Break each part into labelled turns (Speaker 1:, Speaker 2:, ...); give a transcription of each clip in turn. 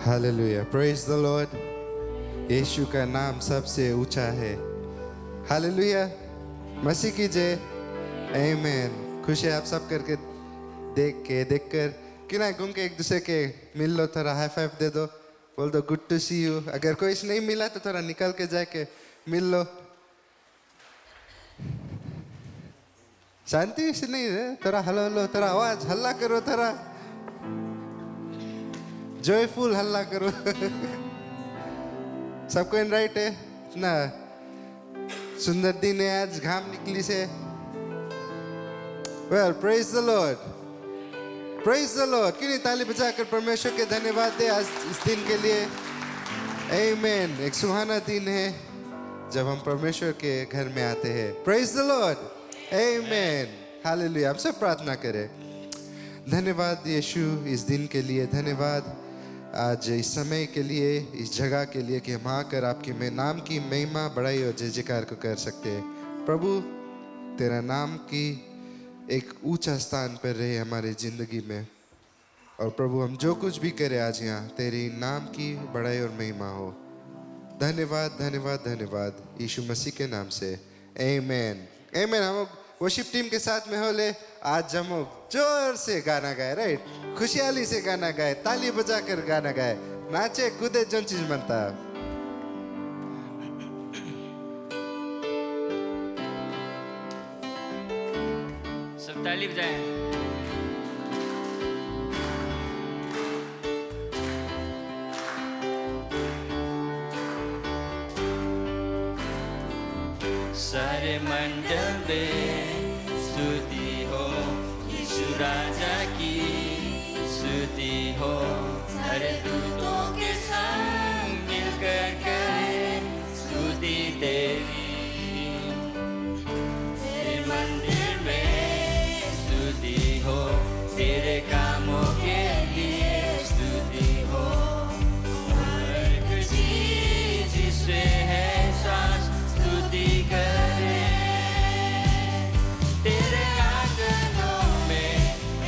Speaker 1: Hallelujah, praise the Lord. यीशु का नाम सबसे ऊंचा है। हालेलुया, मसीह की जय। आमीन। खुश है आप सब करके देखकर कि ना घूम के एक दूसरे के मिल लो, थोड़ा हाई फाइव दे दो, बोल दो गुड टू सी यू। अगर कोई नहीं मिला तो थोड़ा निकल के जाके मिल लो। शांति से नहीं है, थोड़ा हलो हलो, थोड़ा आवाज हल्ला करो, थोड़ा जॉयफुल हल्ला करो। सबको इन राइट है ना। सुंदर दिन है आज, घाम निकली से। Well, praise the Lord, praise the Lord. क्यों नहीं ताली बजाकर परमेश्वर के धन्यवाद दे आज इस दिन के लिए। आमीन। एक सुहाना दिन है जब हम परमेश्वर के घर में आते हैं। Praise the Lord. आमीन। हालेलुया। हम सब प्रार्थना करें। धन्यवाद यीशु इस दिन के लिए, धन्यवाद आज इस समय के लिए, इस जगह के लिए कि हम आकर आपके में नाम की महिमा, बड़ाई और जय जयकार को कर सकते हैं। प्रभु, तेरा नाम की एक ऊंचा स्थान पर रहे हमारे ज़िंदगी में। और प्रभु, हम जो कुछ भी करें आज यहाँ, तेरे नाम की बड़ाई और महिमा हो। धन्यवाद धन्यवाद धन्यवाद यीशु मसीह के नाम से। आमीन। आमीन। हम वर्शिप टीम के साथ में हो ले। आज हम जोर से गाना गाए, राइट, खुशहाली से गाना गाए, ताली बजाकर गाना गाए, नाचे कूदे, जो चीज बनता।
Speaker 2: सब ताली बजाएं। सारे मंडल में स्तुति हो, यीशु राजा की स्तुति हो। सारे दूतों के संग मिलकर करें स्तुति तेरी। तेरे मंदिर में स्तुति हो, तेरे कामों के लिए स्तुति हो। हर चीज जिसमें है सांस स्तुति करे। तेरे आंगनों में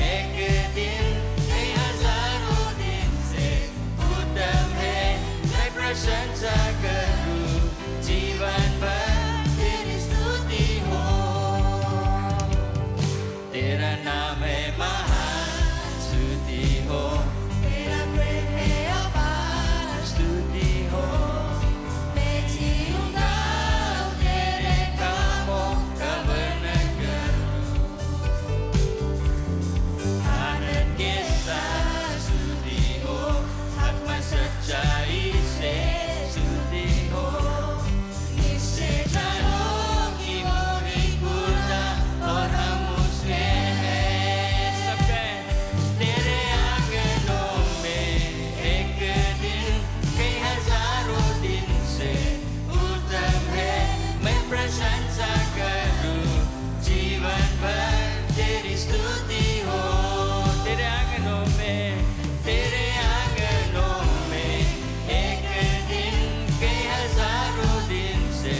Speaker 2: एक दिन कई हजारों दिन से उत्तम है। मैं प्रशंसा करूं जीवन भर, तेरी स्तुति हो। तेरा नाम है महान, स्तुति हो। तेरा प्रेम है अपार, स्तुति हो। मैं जीऊंगा तेरे कामों का वर्णन करूं। आनंद के साथ स्तुति हो, आत्मा सच्चाई से स्तुति हो। निश्चय जानो कि वो खुदा और हम उसमें हैं। सब कहें, तेरे आंगनों में एक दिन कई हजारों दिन से उत्तम है। मैं प्रशंसा करूं जीवन भर, तेरी स्तुति हो। तेरे आंगनों में, तेरे आंगनों में एक दिन कई हजारों दिन से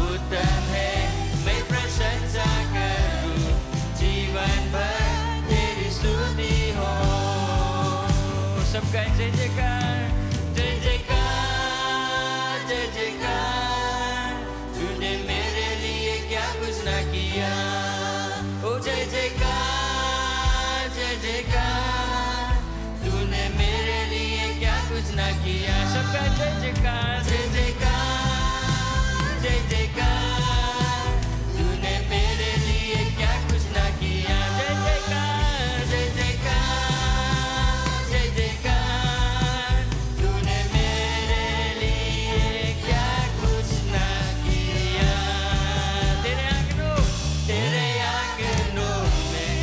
Speaker 2: उत्तम है। मैं प्रशंसा करूं जीवन भर, तेरी स्तुति हो। सबका जय जयकार, जय जयकार, जय जयकार। तूने मेरे लिए क्या कुछ ना किया। ओ जय जयकार, जय जयकार। तूने मेरे लिए क्या कुछ ना किया। सबका जय जयकार, जय जयकार, जय जयकार। तूने मेरे लिए क्या कुछ ना किया। जय जयकार, जय जयकार, जय जयकार। तूने मेरे लिए क्या कुछ ना किया। तेरे आंगनों में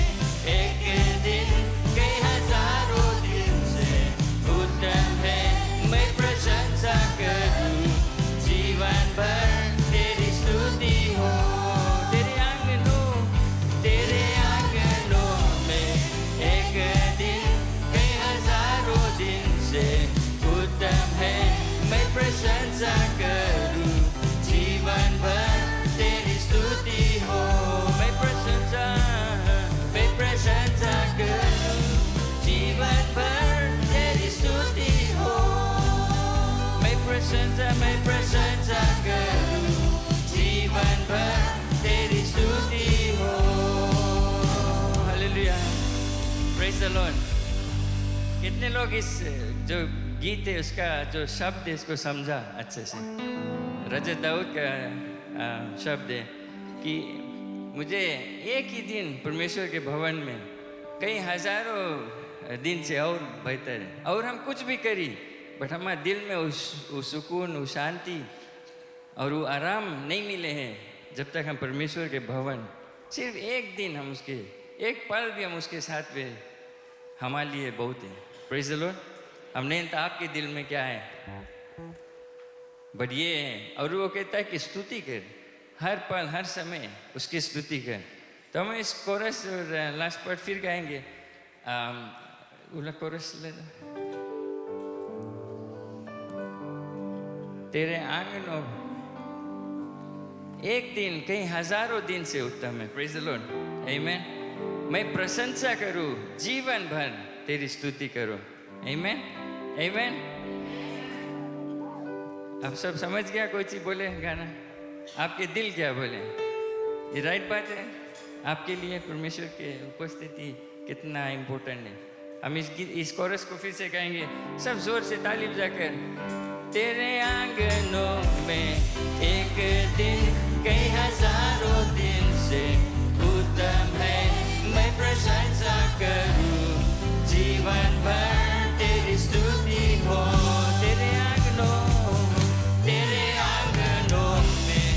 Speaker 2: एक दिन कई हजारों दिन से उत्तम है। मैं प्रशंसा करूं प्रशंसा करूं जीवन भर तेरी स्तुति हो। Hallelujah, praise the Lord. कितने लोग इस जो गीत है उसका जो शब्द है इसको समझा अच्छे से? रजत दाऊद का शब्द है कि मुझे एक ही दिन परमेश्वर के भवन में कई हजारों दिन से और बेहतर है, और हम कुछ भी करी बट हमारे दिल में वो सुकून, वो शांति और वो आराम नहीं मिले हैं जब तक हम परमेश्वर के भवन सिर्फ एक दिन हम उसके एक पल भी हम उसके साथ में हमारे लिए बहुत है। Praise the Lord. हम नहीं तो आपके दिल में क्या है बट ये है, और वो कहता है कि स्तुति कर, हर पल हर समय उसकी स्तुति कर। तो हम इस कोरस और लास्ट पार्ट फिर गाएंगे। कोरस ले दो। तेरे आंगनों एक दिन कई हजारों दिन से उत्तम है। प्रेज द लॉर्ड, आमीन। मैं प्रशंसा करूं जीवन भर तेरी स्तुति करूं। आमीन, आमीन। आप सब समझ गया? कोई चीज बोले गाना, आपके दिल क्या बोले? ये राइट बात है। आपके लिए परमेश्वर के उपस्थिति कितना इम्पोर्टेंट है। हम इस कोरस को फिर से गाएंगे, सब जोर से ताली बजाकर। तेरे आंगनों में एक दिन कई हजारों दिन से उत्तम है। मैं प्रशंसा करूं जीवन भर तेरी स्तुति हो। तेरे आंगनों में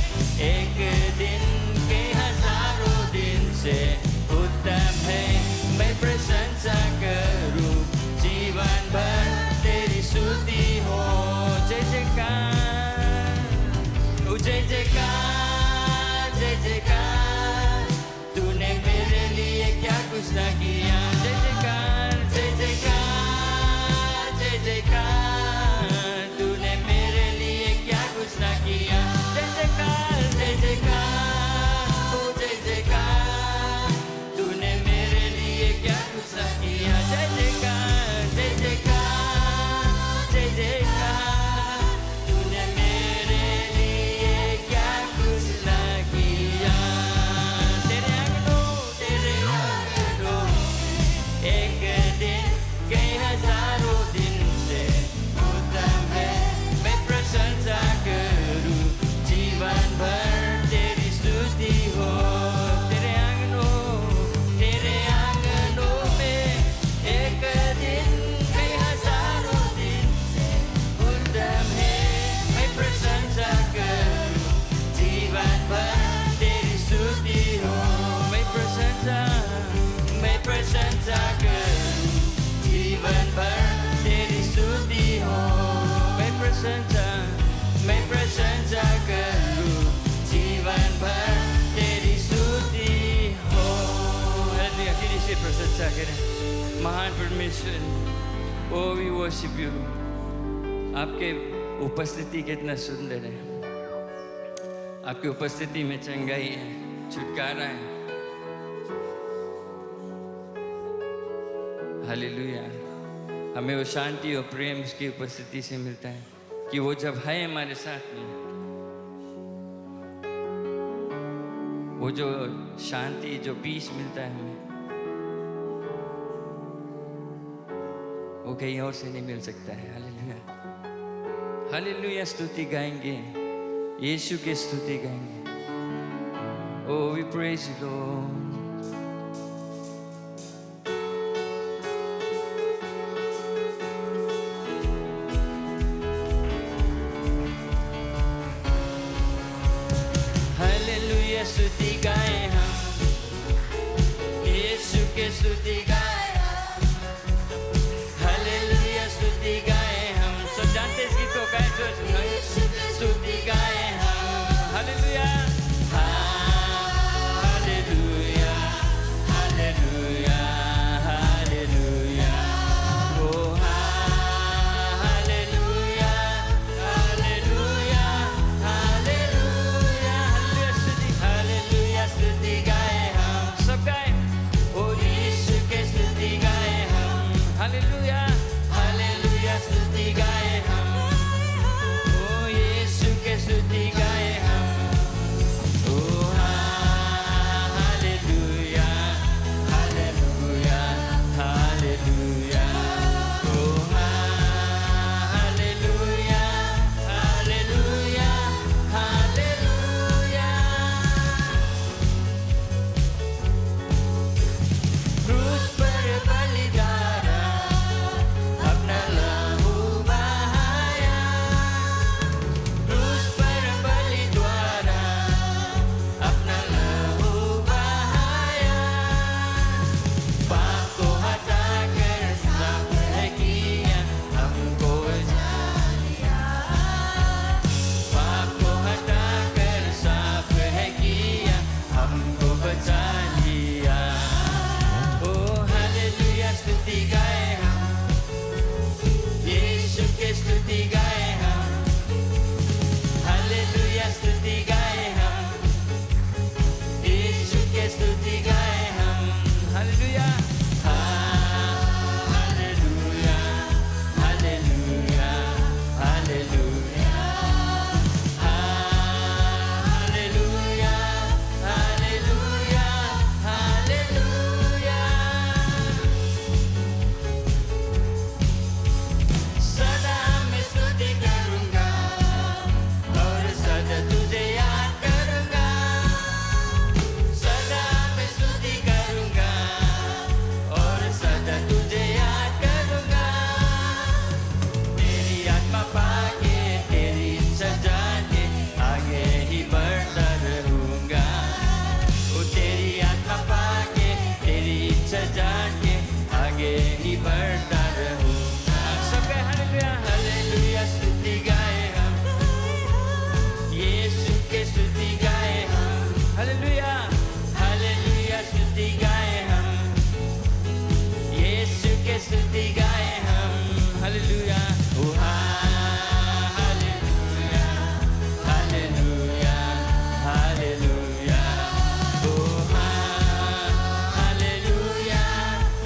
Speaker 2: एक दिन कई हजारों दिन से उत्तम है। मैं प्रशंसा करूं जीवन भर तेरी स्तुति हो। जय जयकार, जय जयकार, जय जयकार। तूने मेरे लिए क्या कुछ ना किया। जय जयकार, जय जयकार, जय जयकार। तूने मेरे लिए क्या कुछ ना किया। जय जयकार, जय जयकार, ओ जय जयकार। तूने मेरे लिए क्या कुछ ना किया। जय जयकार, जय जयकार, जय जयकार। तूने मेरे लिए क्या कुछ ना किया। तेरे आंगनों एक दिन कई हजारों दिन से उत्तम है। मैं प्रशंसा करूं जीवन भर तेरी स्तुति हो। तेरे आंगनों में एक दिन कई हजारों दिन से उत्तम है। मैं प्रशंसा करूं जीवन भर तेरी स्तुति हो। मैं प्रशंसा करूं जीवन भर तेरी स्तुति हो। मैं प्रशंसा करूं जीवन भर तेरी स्तुति हो। अकेले से प्रशंसा करें महान परमेश्वर। Oh we worship you. आपके उपस्थिति कितना सुंदर है। आपकी उपस्थिति में चंगाई है, छुटकारा है। हालेलुया। हमें वो शांति और प्रेम उसकी उपस्थिति से मिलता है कि वो जब है हमारे साथ में, वो जो शांति, जो पीस मिलता है हमें, वो कहीं और से नहीं मिल सकता है। Hallelujah, hallelujah. स्तुति गाएंगे, यीशु की स्तुति गाएंगे। Oh we praise you Lord. स्तुति गाए हम, यीशु के स्तुति गाए हम। हालेलुया स्तुति गाए हम। सब जानते इस गीत को गाए जो स्तुति गाए हम। Hallelujah, hallelujah, hallelujah, hallelujah. ओ हालेलुया, हालेलुया, हालेलुया। हालेलुया स्तुति गाए हम। सब गाए। ओ यीशु के स्तुति गाए हम। हालेलुया, हालेलुया स्तुति गाए हम। ओ यीशु बढ़ता रहूंगा। सबके हालेलुया हालेलुया स्तुति गाए हम, यीशु के स्तुति गाए हम। हालेलुया हालेलुया स्तुति गाए हम, यीशु के स्तुति गाए हम। हालेलुया ओ हालेलुया हालेलुया हालेलुया ओ हालेलुया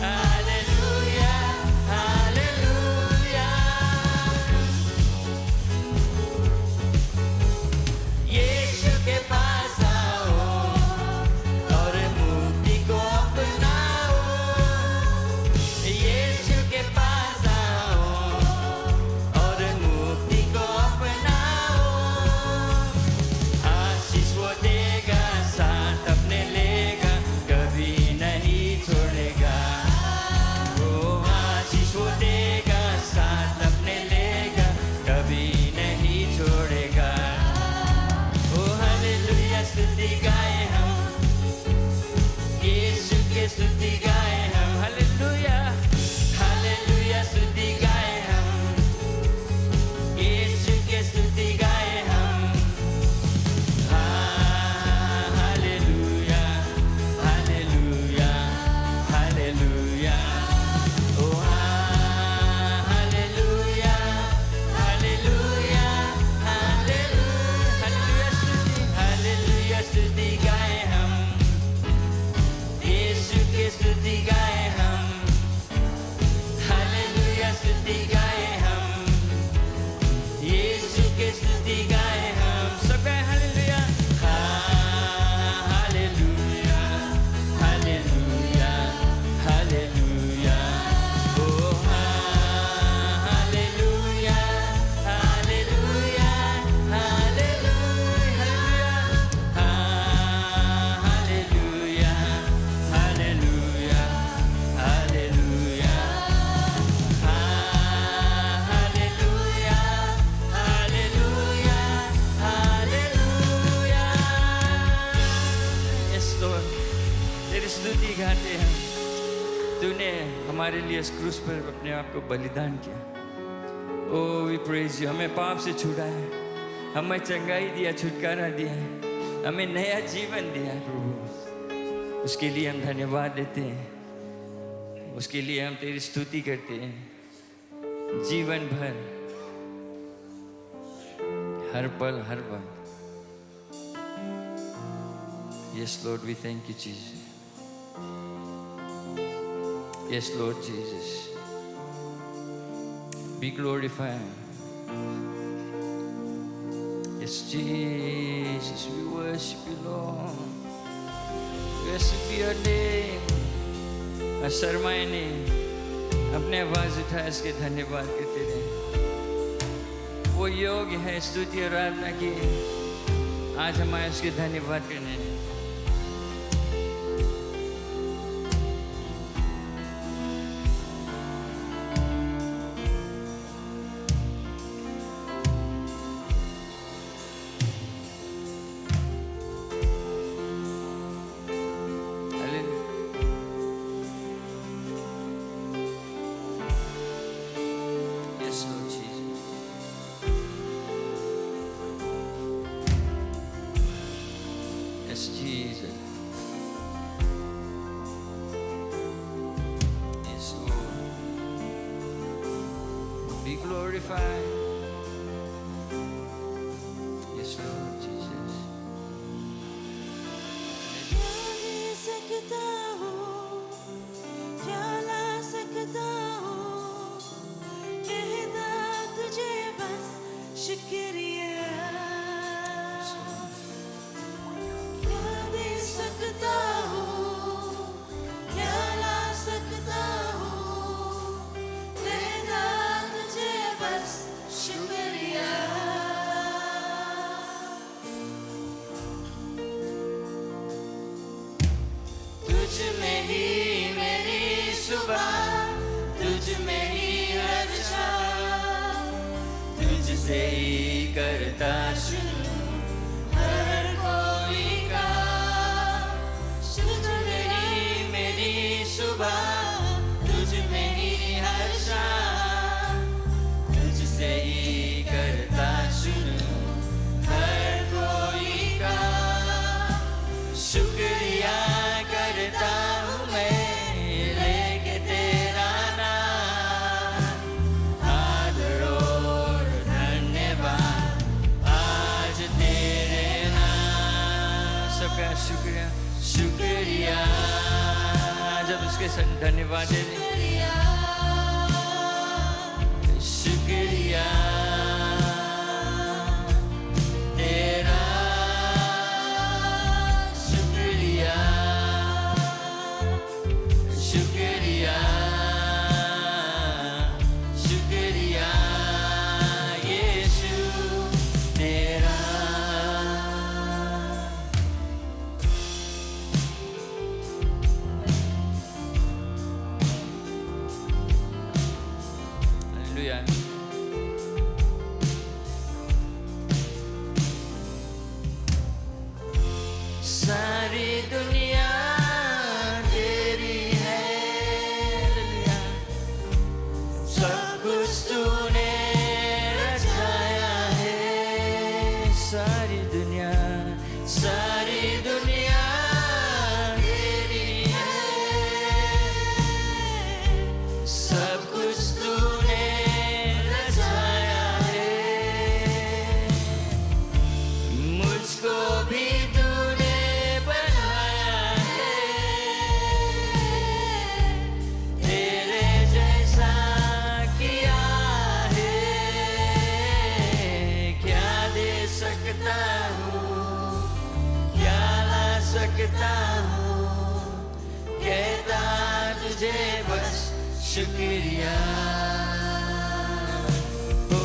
Speaker 2: हालेलुया हालेलुया। यीशु के पास आओ और मुक्ति को अपनाओ। यीशु के पास आओ और मुक्ति को अपनाओ। आशीष वो देगा, साथ अपने लेगा, कभी नहीं छोड़ेगा। वो आशीष वो देगा, साथ अपने लेगा, कभी नहीं छोड़ेगा। ओ हालेलुया स्तुति गाए हम, यीशु के स्तुति गाए हम। हालेलुया हालेलुया स्तुति गाए हम, यीशु के स्तुति गाए हम। हालेलुया हालेलुया हालेलुया ओ हालेलुया हालेलुया हालेलुया स्तुति गाए हम, यीशु के स्तुति गाए हम। हालेलुया स्तुति गाए हम, यीशु के स्तुति गाए हम। सब गाए हालेलुया हालेलुया हालेलुया हालेलुया ओ hallelujah hallelujah hallelujah hallelujah hallelujah hallelujah hallelujah hallelujah hallelujah. Yes Lord, तेरी स्तुति गाते हैं। तूने हमारे लिए इस क्रूस पर अपने आप को बलिदान किया। Oh we praise you. हमें पाप से छुड़ाया, हमें चंगाई दिया, छुटकारा दिया, हमें नया जीवन दिया प्रभु। उसके लिए हम धन्यवाद देते हैं, उसके लिए हम तेरी स्तुति करते हैं जीवन भर, हर पल हर वक्त। Yes Lord, we thank you Jesus. Yes Lord Jesus, be glorified. Yes Jesus, we worship you Lord. Blessed be your name. शर्माए नहीं, अपने आवाज उठा इसके धन्यवाद करते रहे। वो योग्य है स्तुति और आराधना की। आज हमारे उसके धन्यवाद करने हैं। Yes, Lord Jesus. Yes, Jesus. Yes, Lord. Be glorified. Yes, Lord Jesus.
Speaker 3: क्या दे सकता हूँ, क्या ला सकता हूँ, कहता तुझे बस शुक्रिया। क्या दे सकता हूँ, क्या ला सकता हूँ, कहता तुझे बस शुक्रिया। तुझ में ही मेरी सुबह, तुझ में ही हर शाम, तुझसे ही करता शुरू हर कोई काम। तुझ में ही मेरी सुबह, तुझ में ही
Speaker 2: धन्यवाद देते
Speaker 3: शुक्रिया तेरा शुक्रिया शुक्रिया शुक्रिया यीशु तेरा
Speaker 2: हालेलुया
Speaker 3: सारी दुनिया तेरी है हालेलुया सब कुछ तूने रचाया है
Speaker 2: सारी दुनिया
Speaker 3: तेरी है सब कुछ तूने रचाया है मुझको भी तूने बनाया है तेरे जैसा किया है क्या दे सकता हूँ क्या ला सकता हूँ कहता तुझे बस शुक्रिया ओ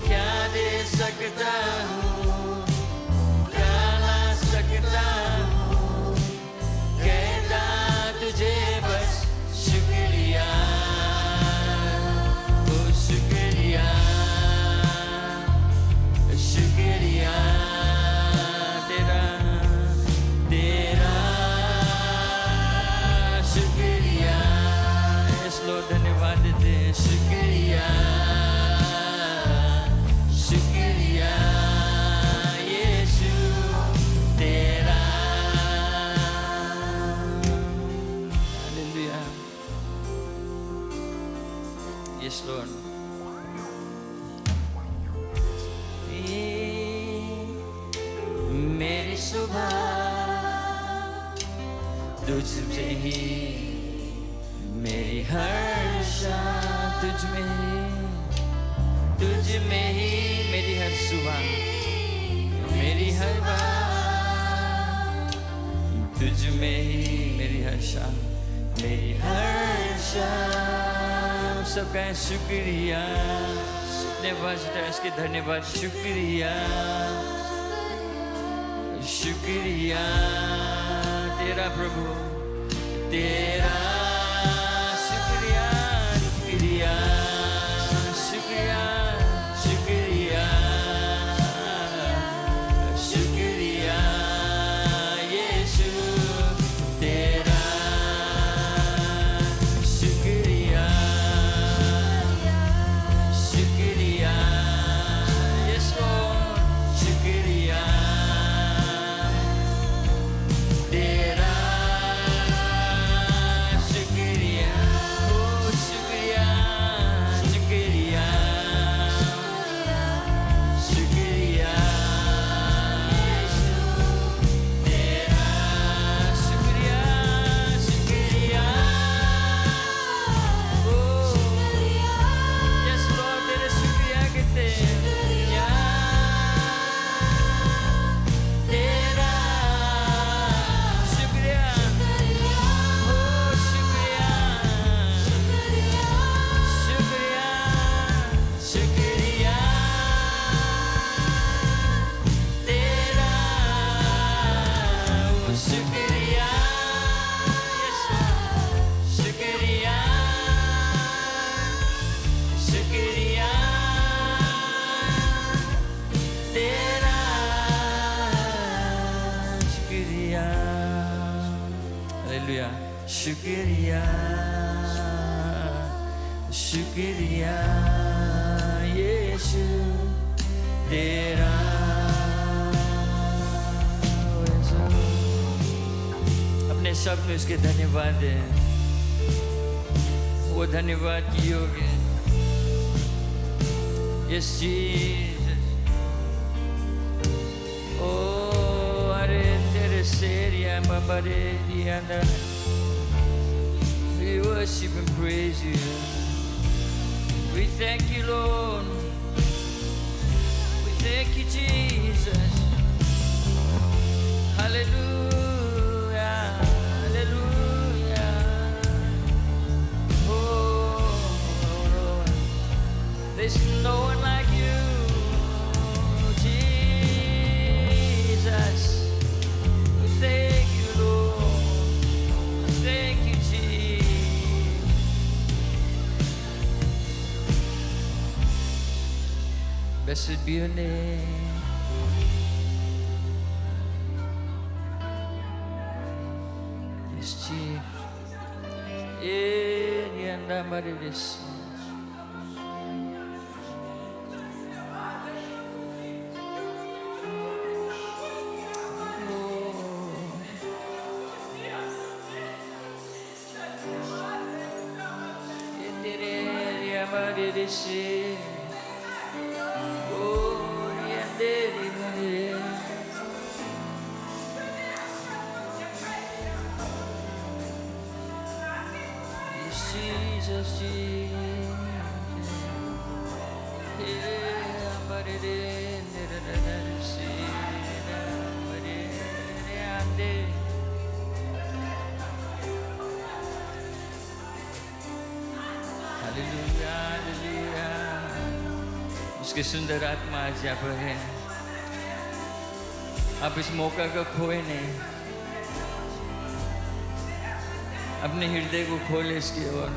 Speaker 3: क्या दे सकता हूँ क्या ला सकता हूँ कहता तुझे बस शुक्रिया ओ शुक्रिया शुक्रिया तेरा तेरा शुक्रिया इस लो धन्यवाद देते हैं शुक्रिया शुक्रिया यीशु तेरा
Speaker 2: हालेलुया यस लॉर्ड
Speaker 3: मेरी सुबह तुझसे ही मेरी हर शाम तुझ में ही
Speaker 2: मेरी हर सुबह मेरी हर बात तुझ में ही मेरी हर शाम
Speaker 3: मेरी हर शाम
Speaker 2: सब कहें शुक्रिया धन्यवाद इसके धन्यवाद शुक्रिया शुक्रिया तेरा प्रभु तेरा शुक्रिया शुक्रिया शुक्रिया शुक्रिया शुक्रिया यीशु तेरा शुक्रिया शुक्रिया यीशु शुक्रिया तेरा शुक्रिया ओ शुक्रिया शुक्रिया शुक्रिया तेरा शुक्रिया शुक्रिया ओ यस लॉर्ड तेरे शुक्रिया कहते हैं तेरा शुक्रिया ओ शुक्रिया शुक्रिया शुक्रिया तेरा ओ शुक्रिया शुक्रिया शुक्रिया तेरा शुक्रिया हालेलुया
Speaker 3: शुक्रिया शुक्रिया यीशु तेरा
Speaker 2: अपने शब्द में उसके धन्यवाद है वो धन्यवाद की योग्य है यस जीसस ओ अरे तेरे सेरिया बबरे दिया we worship and praise you. We thank you, Lord. We thank you, Jesus. Hallelujah, hallelujah. Oh, Lord, there's no one like you, Jesus. We thank you, Lord. Thank you, Jesus. Blessed be your name. Yes, Jesus. And I'm ready to see. Jesus, Jesus. Hallelujah, hallelujah. उसके सुंदर आत्मा आज यहाँ पर है। आप इस मौका को खोए नहीं, अपने हृदय को खोले इसकी ओर।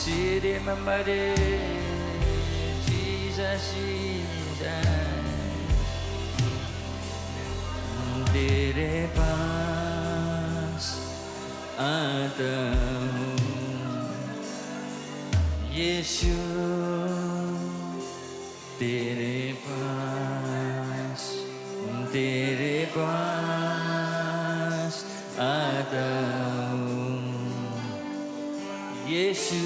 Speaker 2: Sire mamare, Jesus, Jesus. तेरे पास आता हूँ, यीशु तेरे पास आता हूँ, यीशु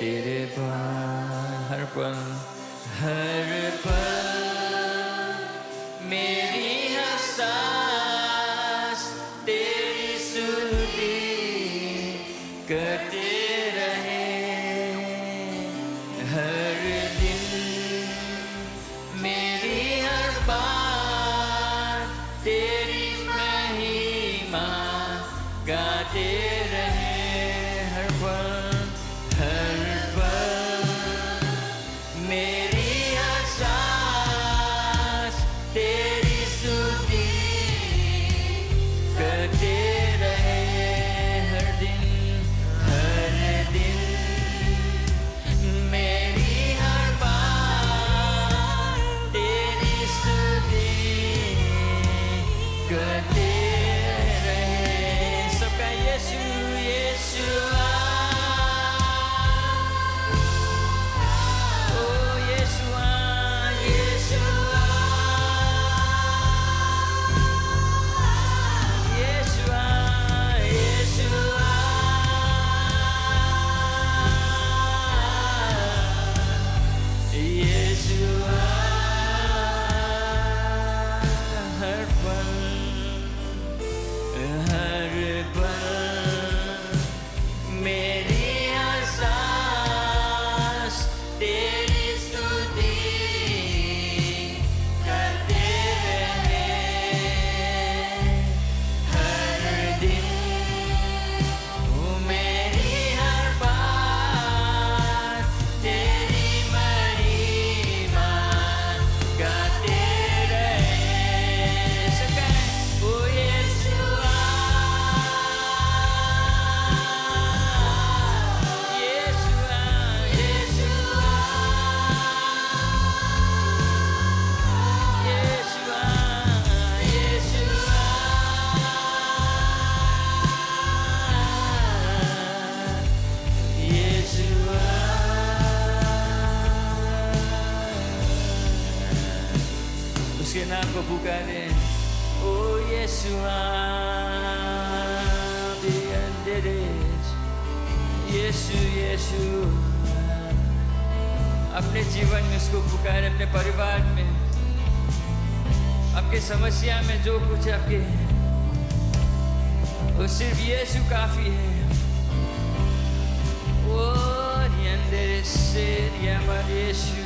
Speaker 2: तेरे पास। हर पल मेरी हर सांस तेरी स्तुति करते रहे। हर दिन मेरी हर बात तेरी महिमा गाते रहे। हर पल मेरी हर सांस तेरी स्तुति करते रहे। हर दिन मेरी हर बात तेरी स्तुति करते रहे। सबका यीशु यीशु उसके नाम को पुकारे। ओ यीशुआ यीशु यीशु। अपने जीवन में उसको पुकारे, अपने परिवार में, आपके समस्या में जो कुछ आपके, वो सिर्फ यीशु काफी है। ओ अंदर से यीशु,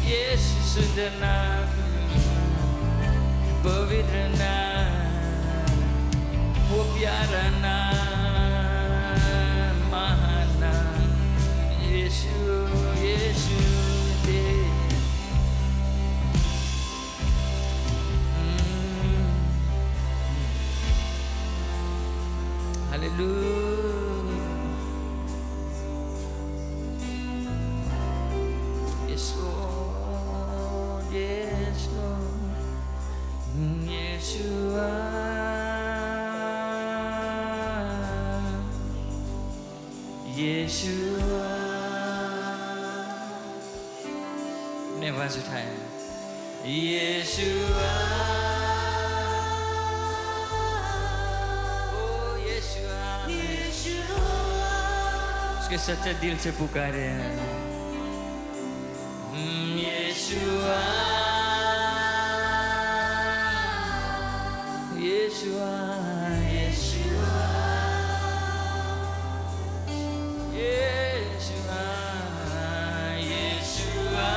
Speaker 2: यीशु सुंदर नाम, पवित्र नाम, वो प्यारा नाम, महान नाम, यीशु यीशु दे। Hallelujah. Yes Lord, yes Lord, Yeshua, Yeshua। ने आवाज उठाया, Yeshua, ओ Yeshua, उसके सच्चे दिल से पुकारे हैं, Yeshua, Yeshua, Yeshua, Yeshua, Yeshua,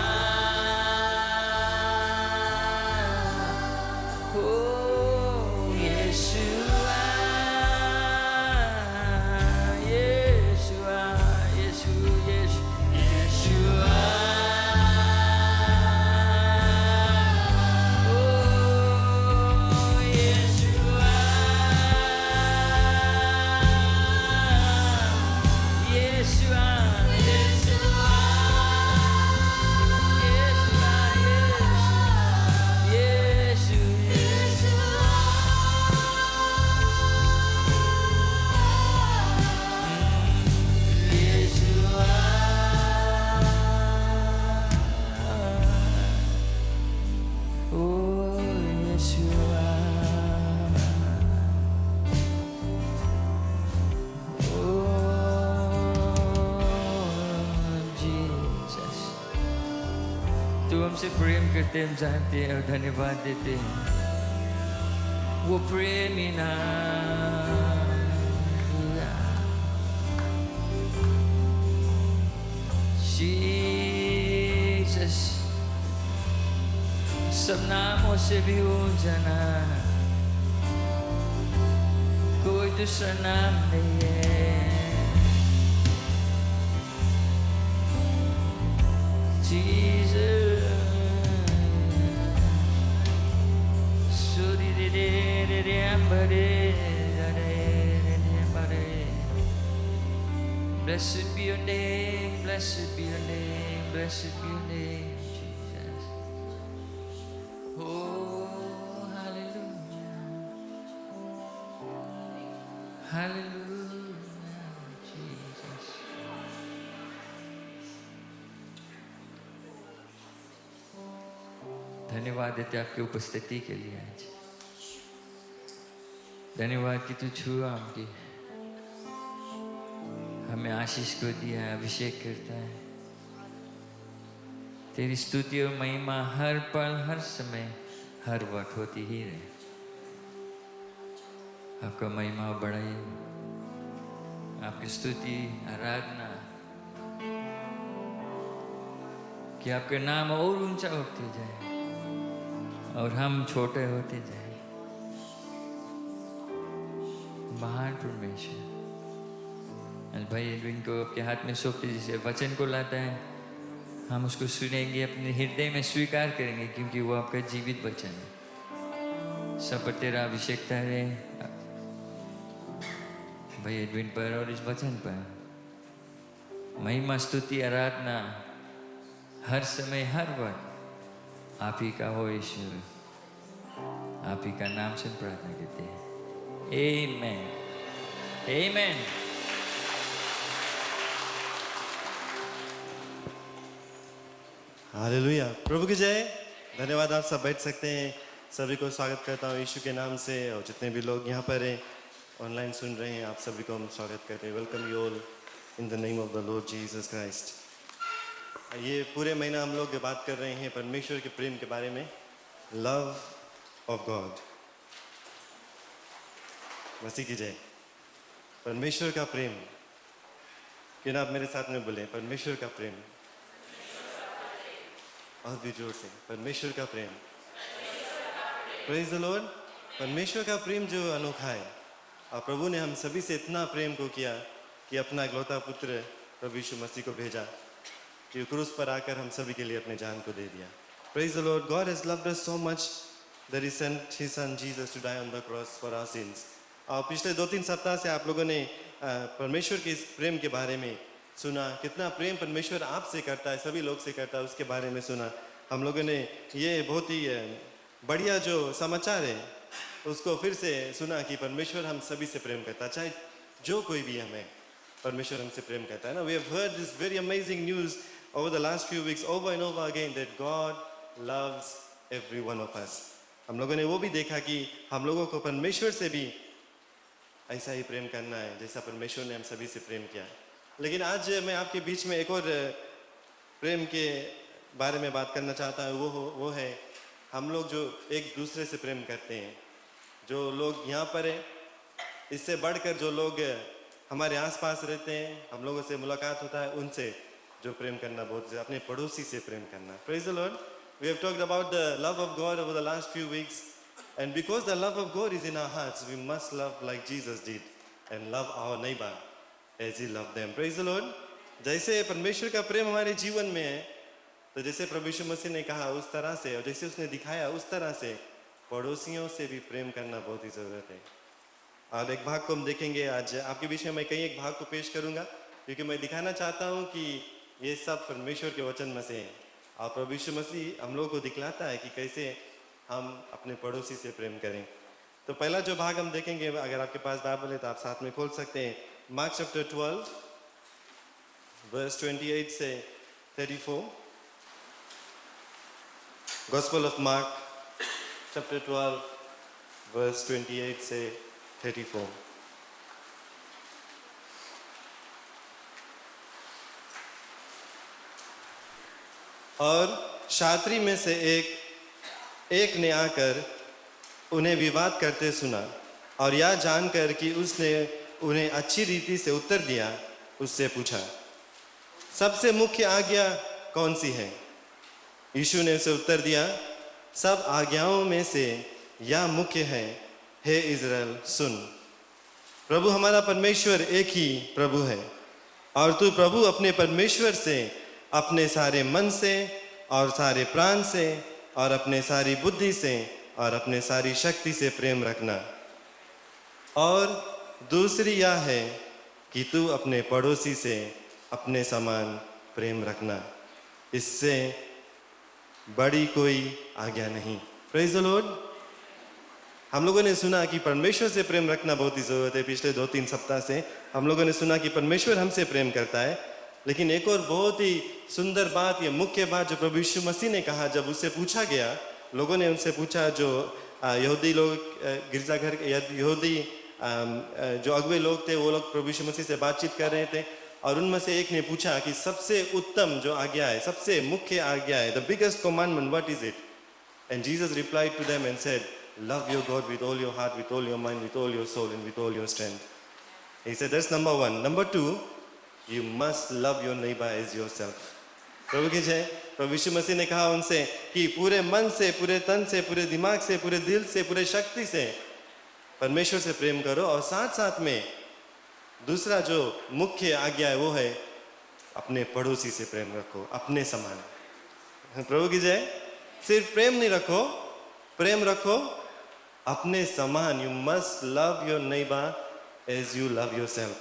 Speaker 2: oh Yeshua, Yeshua, Yeshua, Yeshua. तू हमसे प्रेम करते हम जानते हैं और धन्यवाद देते हैं, वो प्रेमी नाम। जीसस, सब नामों से भी ऊंचा नाम, कोई दूसरा नाम नहीं है। Jesus, blessed be your name, blessed be your name, blessed be your name, Jesus. Oh, hallelujah, hallelujah, Jesus. धन्यवाद देते आपकी उपस्थिति के लिए आज। धन्यवाद कि तू छुआ हमकी, हमें आशीष को दिया, अभिषेक करता है। तेरी स्तुति और महिमा हर पल, हर समय, हर वक्त होती ही रहे। आपका महिमा बढ़ाए, आपकी स्तुति, आराधना, कि आपके नाम और ऊंचा होते जाए और हम छोटे होते जाए। महान परमेश्वर, आज भाई एडविन को आपके हाथ में सौंपते, जैसे वचन को लाता है, हम उसको सुनेंगे, अपने हृदय में स्वीकार करेंगे, क्योंकि वो आपका जीवित वचन है। सब पर तेरा अभिषेक रहे भाई एडविन पर और इस वचन पर। महिमा, स्तुति, आराधना हर समय, हर वक्त आप ही का हो ईश्वर। आप ही का नाम से प्रार्थना करते हैं, आमेन, आमेन।
Speaker 4: हालेलुया, प्रभु की जय। धन्यवाद, आप सब बैठ सकते हैं। सभी को स्वागत करता हूँ यीशु के नाम से, और जितने भी लोग यहाँ पर हैं, ऑनलाइन सुन रहे हैं, आप सभी को हम स्वागत करते हैं। Welcome you all in the name of the Lord Jesus Christ. ये पूरे महीना हम लोग बात कर रहे हैं परमेश्वर के प्रेम के बारे में, लव ऑफ गॉड। मसीह की जय। परमेश्वर का प्रेम, कि ना आप मेरे साथ में बोले, परमेश्वर का प्रेम। और भी जोर से, परमेश्वर का प्रेम। Praise the Lord. परमेश्वर का प्रेम जो अनोखा है, और प्रभु ने हम सभी से इतना प्रेम को किया कि अपना इकलौता पुत्र प्रभु यीशु मसीह को भेजा, कि क्रूस पर आकर हम सभी के लिए अपने जान को दे दिया। Praise the Lord. God has loved us so much that He sent His Son Jesus to die on the cross for our sins. और पिछले 2-3 सप्ताह से आप लोगों ने परमेश्वर के इस प्रेम के बारे में सुना, कितना प्रेम परमेश्वर आपसे करता है, सभी लोग से करता है, उसके बारे में सुना। हम लोगों ने ये बहुत ही बढ़िया जो समाचार है उसको फिर से सुना कि परमेश्वर हम सभी से प्रेम करता है, चाहे जो कोई भी हमें, परमेश्वर हमसे प्रेम करता है ना। We have heard this very amazing news over the last few weeks, over and over again, that God loves every one of us. हम लोगों ने वो भी देखा कि हम लोगों को परमेश्वर से भी ऐसा ही प्रेम करना है जैसा परमेश्वर ने हम सभी से प्रेम किया। लेकिन आज मैं आपके बीच में एक और प्रेम के बारे में बात करना चाहता हूँ। वो है हम लोग जो एक दूसरे से प्रेम करते हैं। जो लोग यहाँ पर हैं, इससे बढ़कर जो लोग हमारे आसपास रहते हैं, हम लोगों से मुलाकात होता है, उनसे जो प्रेम करना बहुत, अपने पड़ोसी से प्रेम करना। Praise the Lord. We have talked about the love of God over the last few weeks, and because the love of God is in our hearts, we must love like Jesus did and love our neighbor as He loved them. Praise the Lord. जैसे परमेश्वर का प्रेम हमारे जीवन में है, तो जैसे प्रभु यीशु मसीह ने कहा उस तरह से, और जैसे उसने दिखाया उस तरह से पड़ोसियों से भी प्रेम करना बहुत ही जरूरत है। और एक भाग को हम देखेंगे आज आपके बीच में। मैं कई एक भाग को पेश करूंगा क्योंकि मैं दिखाना चाहता हूं कि ये सब परमेश्वर के वचन में से है, और प्रभु यीशु मसीह हम लोगों को दिखलाता है कि कैसे हम अपने पड़ोसी से प्रेम करें। तो पहला जो भाग हम देखेंगे, अगर आपके पास बाइबल है तो आप साथ में खोल सकते हैं। मार्क चैप्टर 12 वर्स 28 से 34। Gospel of Mark chapter 12 verse 28 से 34। और शास्त्री में से एक ने आकर उन्हें विवाद करते सुना, और यह जानकर कि उसने उन्हें अच्छी रीति से उत्तर दिया, उससे पूछा, सबसे मुख्य आज्ञा कौन सी है? यीशु ने उसे उत्तर दिया, सब आज्ञाओं में से यह मुख्य है, हे इज़राइल सुन, प्रभु हमारा परमेश्वर एक ही प्रभु है, और तू प्रभु अपने परमेश्वर से अपने सारे मन से और सारे प्राण से और अपने सारी बुद्धि से और अपने सारी शक्ति से प्रेम रखना। और दूसरी यह है कि तू अपने पड़ोसी से अपने समान प्रेम रखना। इससे बड़ी कोई आज्ञा नहीं। Praise the Lord. हम लोगों ने सुना कि परमेश्वर से प्रेम रखना बहुत ही जरूरत है। पिछले 2-3 सप्ताह से हम लोगों ने सुना कि परमेश्वर हमसे प्रेम करता है, लेकिन एक और बहुत ही सुंदर बात, ये मुख्य बात जो प्रभु यीशु मसीह ने कहा, जब उससे पूछा गया, लोगों ने उनसे पूछा, जो यहूदी लोग, गिरजाघर यहूदी जो अगुवे लोग थे, वो लोग प्रभु यीशु मसीह से बातचीत कर रहे थे, और उनमें से एक ने पूछा कि सबसे उत्तम जो आज्ञा है, सबसे मुख्य आज्ञा है, the biggest commandment, what is it? And Jesus replied to them and said, love your God with all your heart, with all your mind, with all your soul, and with all your strength. He said, that's number 1. Number 2, you must love your neighbor as yourself. प्रभु की जय। प्रभु यीशु मसीह ने कहा उनसे कि पूरे मन से, पूरे तन से, पूरे दिमाग से, पूरे दिल से, पूरे शक्ति से परमेश्वर से प्रेम करो, और साथ साथ में दूसरा जो मुख्य आज्ञा है वो है अपने पड़ोसी से प्रेम रखो, अपने समान। प्रभु की जय। सिर्फ प्रेम नहीं रखो, प्रेम रखो अपने समान। You must love your neighbour as you love yourself.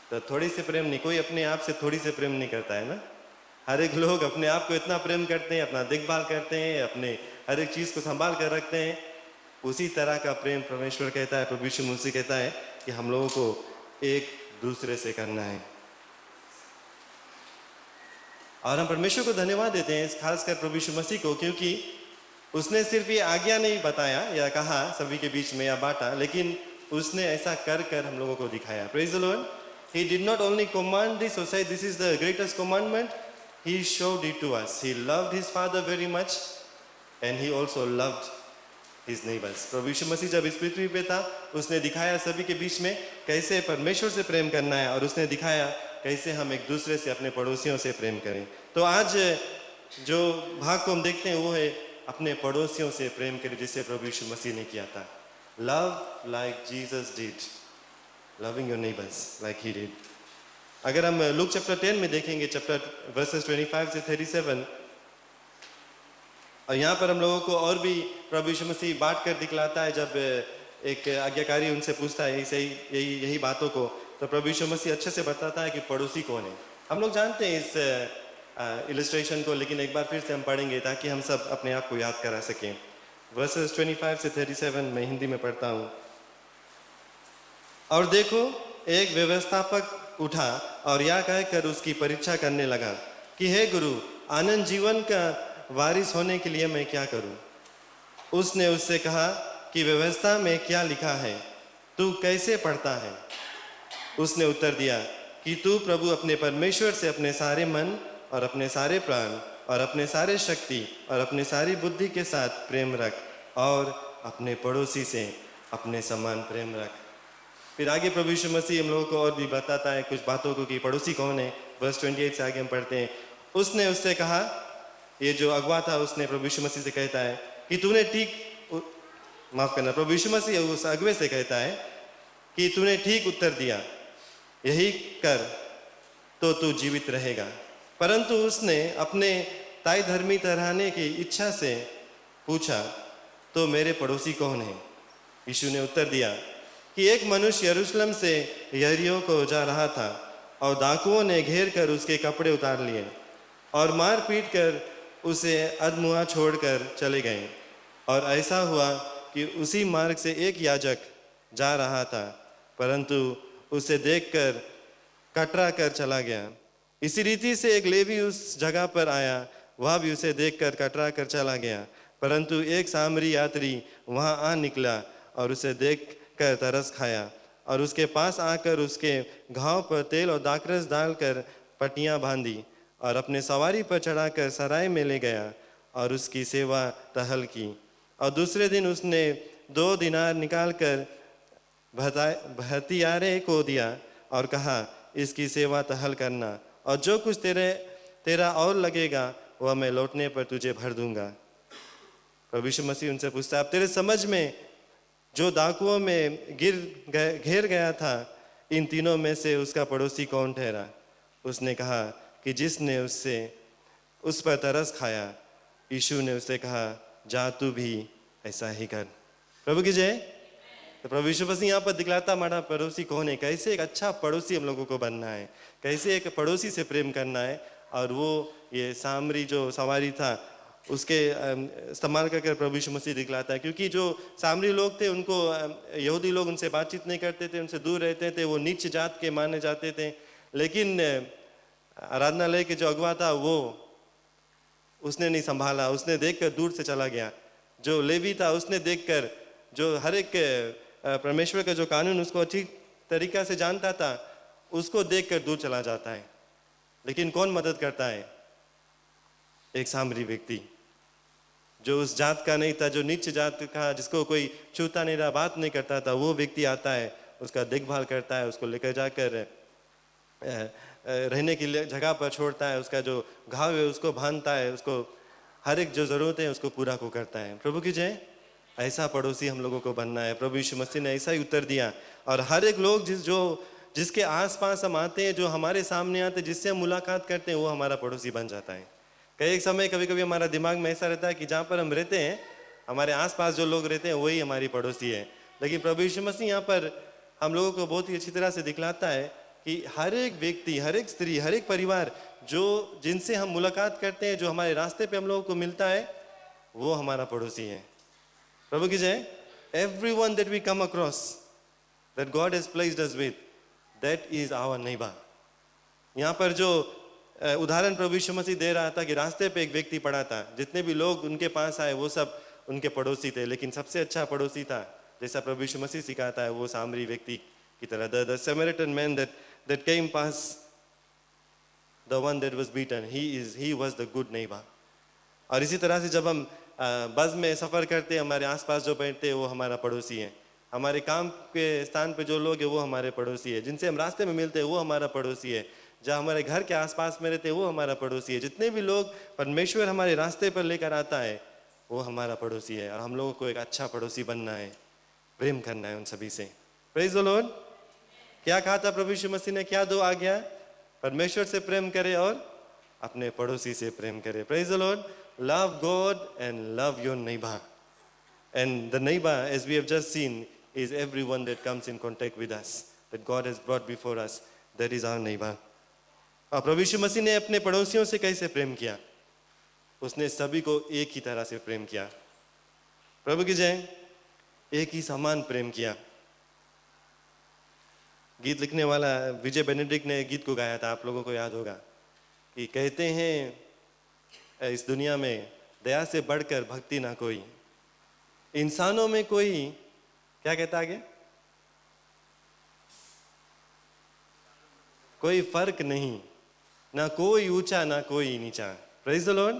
Speaker 4: तो थोड़ी से प्रेम नहीं, कोई अपने आप से थोड़ी से प्रेम नहीं करता है ना। हर एक लोग अपने आप को इतना प्रेम करते हैं, अपना देखभाल करते हैं, अपने हर एक चीज को संभाल कर रखते हैं। उसी तरह का प्रेम परमेश्वर कहता है, प्रभु यीशु मसीह कहता है कि हम लोगों को एक दूसरे से करना है। और हम परमेश्वर को धन्यवाद देते हैं, खासकर प्रभु यीशु मसीह को, क्योंकि उसने सिर्फ ये आज्ञा नहीं बताया या कहा सभी के बीच में या बांटा, लेकिन उसने ऐसा कर कर हम लोगों को दिखाया। Praise the Lord. He did not only command this or say this is the greatest commandment, he showed it to us. He loved his Father very much and he also loved his neighbors. प्रभु यीशु मसीह जब इस पृथ्वी पे था, उसने दिखाया सभी के बीच में कैसे परमेश्वर से प्रेम करना है और उसने दिखाया कैसे हम एक दूसरे से अपने पड़ोसियों से प्रेम करें। तो आज जो भाग को हम देखते हैं वो है अपने पड़ोसियों से प्रेम करें जिससे प्रभु यीशु मसीह ने किया था। Love like Jesus did, loving your neighbors like he did. अगर हम लूक चैप्टर 10 में देखेंगे, चैप्टर वर्सेस 25 से 37, और यहाँ पर हम लोगों को और भी प्रभु यीशु मसीह बांट कर दिखलाता है। जब एक आज्ञाकारी उनसे पूछता है यही बातों को, तो प्रभु यीशु मसीह अच्छे से बताता है कि पड़ोसी कौन है। हम लोग जानते हैं इस इलस्ट्रेशन को, लेकिन एक बार फिर से हम पढ़ेंगे ताकि हम सब अपने आप को याद करा सकें। वर्सेस 25 से 37 मैं हिंदी में पढ़ता हूँ। और देखो, एक व्यवस्थापक उठा और यह कहकर उसकी परीक्षा करने लगा कि हे गुरु, आनंद जीवन का वारिस होने के लिए मैं क्या करूं? उसने उससे कहा कि व्यवस्था में क्या लिखा है, तू कैसे पढ़ता है? उसने उत्तर दिया कि तू प्रभु अपने परमेश्वर से अपने सारे मन और अपने सारे प्राण और अपने सारे शक्ति और अपने सारी बुद्धि के साथ प्रेम रख और अपने पड़ोसी से अपने समान प्रेम रख। फिर आगे प्रभु यीशु मसीह हम लोगों को और भी बताता है कुछ बातों को कि पड़ोसी कौन है। वर्स 28 से आगे हम पढ़ते हैं। उसने उससे कहा, ये जो अगवा था उसने प्रभु यीशु मसीह से कहता है कि तूने माफ करना, प्रभु यीशु मसीह उस अगवे से कहता है कि तूने ठीक उत्तर दिया, यही कर तो तू जीवित रहेगा। परंतु उसने अपने ताई धर्मी ठहराने की इच्छा से पूछा, तो मेरे पड़ोसी कौन है? यीशु ने उत्तर दिया कि एक मनुष्य यरूशलेम से यरीहो को जा रहा था और डाकुओं ने घेर कर उसके कपड़े उतार लिए और मार पीट कर उसे अधमुआ छोड़कर चले गए। और ऐसा हुआ कि उसी मार्ग से एक याजक जा रहा था, परंतु उसे देखकर कतरा कर चला गया। इसी रीति से एक लेवी उस जगह पर आया, वह भी उसे देखकर कतरा कर चला गया। परंतु एक सामरी यात्री वहां आ निकला और उसे देखकर तरस खाया और उसके पास आकर उसके घाव पर तेल और दाखरस डालकर पट्टियां बांधी और अपने सवारी पर चढ़ाकर सराय में ले गया और उसकी सेवा टहल की। और दूसरे दिन उसने 2 दिनार निकालकर भतियारे को दिया और कहा, इसकी सेवा टहल करना, और जो कुछ तेरा और लगेगा वह मैं लौटने पर तुझे भर दूंगा। प्रभु यीशु मसीह उनसे पूछता है, अब तेरे समझ में जो डाकुओं में घेर गया था, इन तीनों में से उसका पड़ोसी कौन ठहरा? उसने कहा कि जिसने उस पर तरस खाया। यीशु ने उससे कहा, जा तू भी ऐसा ही कर। प्रभु की जय। तो प्रभु यीशु मसीह यहाँ पर दिखलाता हमारा पड़ोसी कौन है, कैसे एक अच्छा पड़ोसी हम लोगों को बनना है, कैसे एक पड़ोसी से प्रेम करना है। और वो ये सामरी जो सवारी था उसके इस्तेमाल करके प्रभु यीशु मसीह दिखलाता है, क्योंकि जो सामरी लोग थे उनको यहूदी लोग उनसे बातचीत नहीं करते थे, उनसे दूर रहते थे, वो नीच जात के माने जाते थे। लेकिन आराधनालय के जो अगवा था वो उसने नहीं संभाला, उसने देखकर दूर से चला गया। जो लेवी था उसने देखकर, जो हर एक परमेश्वर का जो कानून उसको अच्छी तरीका से जानता था, उसको देखकर दूर चला जाता है। लेकिन कौन मदद करता है? एक सामरी व्यक्ति जो उस जात का नहीं था, जो नीच जात का, जिसको कोई छूता नहीं रहा, बात नहीं करता था, वो व्यक्ति आता है, उसका देखभाल करता है, उसको लेकर जाकर रहने की जगह पर छोड़ता है, उसका जो घाव है उसको बांधता है, उसको हर एक जो जरूरत है उसको पूरा को करता है। प्रभु की जय। ऐसा पड़ोसी हम लोगों को बनना है। प्रभु यीशु मसीह ने ऐसा ही उत्तर दिया। और हर एक लोग जिसके आसपास हम आते हैं, जो हमारे सामने आते हैं, जिससे हम मुलाकात करते हैं, वो हमारा पड़ोसी बन जाता है। कभी कभी हमारा दिमाग में ऐसा रहता है कि जहाँ पर हम रहते हैं, हमारे आसपास जो लोग रहते हैं वही हमारी पड़ोसी है। लेकिन प्रभु यीशु मसीह यहाँ पर हम लोगों को बहुत ही अच्छी तरह से दिखलाता है कि हर एक व्यक्ति, हर एक स्त्री, हर एक परिवार जिनसे हम मुलाकात करते हैं, जो हमारे रास्ते पे हम लोगों को मिलता है, वो हमारा पड़ोसी है। प्रभु की जय। Everyone that we come across, that God has placed us with, that is our neighbor. यहाँ पर जो उदाहरण प्रभु यीशु मसीह दे रहा था कि रास्ते पे एक व्यक्ति पड़ा था, जितने भी लोग उनके पास आए वो सब उनके पड़ोसी थे, लेकिन सबसे अच्छा पड़ोसी था, जैसा प्रभु यीशु मसीह सिखाता है, वो सामरी व्यक्ति की तरह। The Samaritan man that that came past the one that was beaten. He was the good neighbor. और इसी तरह से जब हम बस में सफ़र करते हैं, हमारे आसपास जो बैठते हैं वो हमारा पड़ोसी है, हमारे काम के स्थान पे जो लोग हैं वो हमारे पड़ोसी है, जिनसे हम रास्ते में मिलते हैं वो हमारा पड़ोसी है, जहाँ हमारे घर के आसपास में रहते हैं वो हमारा पड़ोसी है। जितने भी लोग परमेश्वर हमारे रास्ते पर लेकर आता है वो हमारा पड़ोसी है, और हम लोगों को एक अच्छा पड़ोसी बनना है, प्रेम करना है उन सभी से। Praise the Lord. क्या कहा था प्रभु यीशु मसीह ने, क्या दो आज्ञा? परमेश्वर से प्रेम करे और अपने पड़ोसी से प्रेम करे। Praise the Lord. Love God and love your neighbour, and the neighbour, as we have just seen, is everyone that comes in contact with us, that God has brought before us. That is our neighbor. और प्रभु यीशु मसीह ने अपने पड़ोसियों से कैसे प्रेम किया? उसने सभी को एक ही तरह से प्रेम किया। प्रभु की जय। एक ही समान प्रेम किया। गीत लिखने वाला विजय बेनेडिक्ट ने गीत को गाया था, आप लोगों को याद होगा, कि कहते हैं इस दुनिया में दया से बढ़कर भक्ति ना कोई, इंसानों में कोई, क्या कहता आगे, कोई फर्क नहीं, ना कोई ऊंचा ना कोई नीचा। Praise the Lord.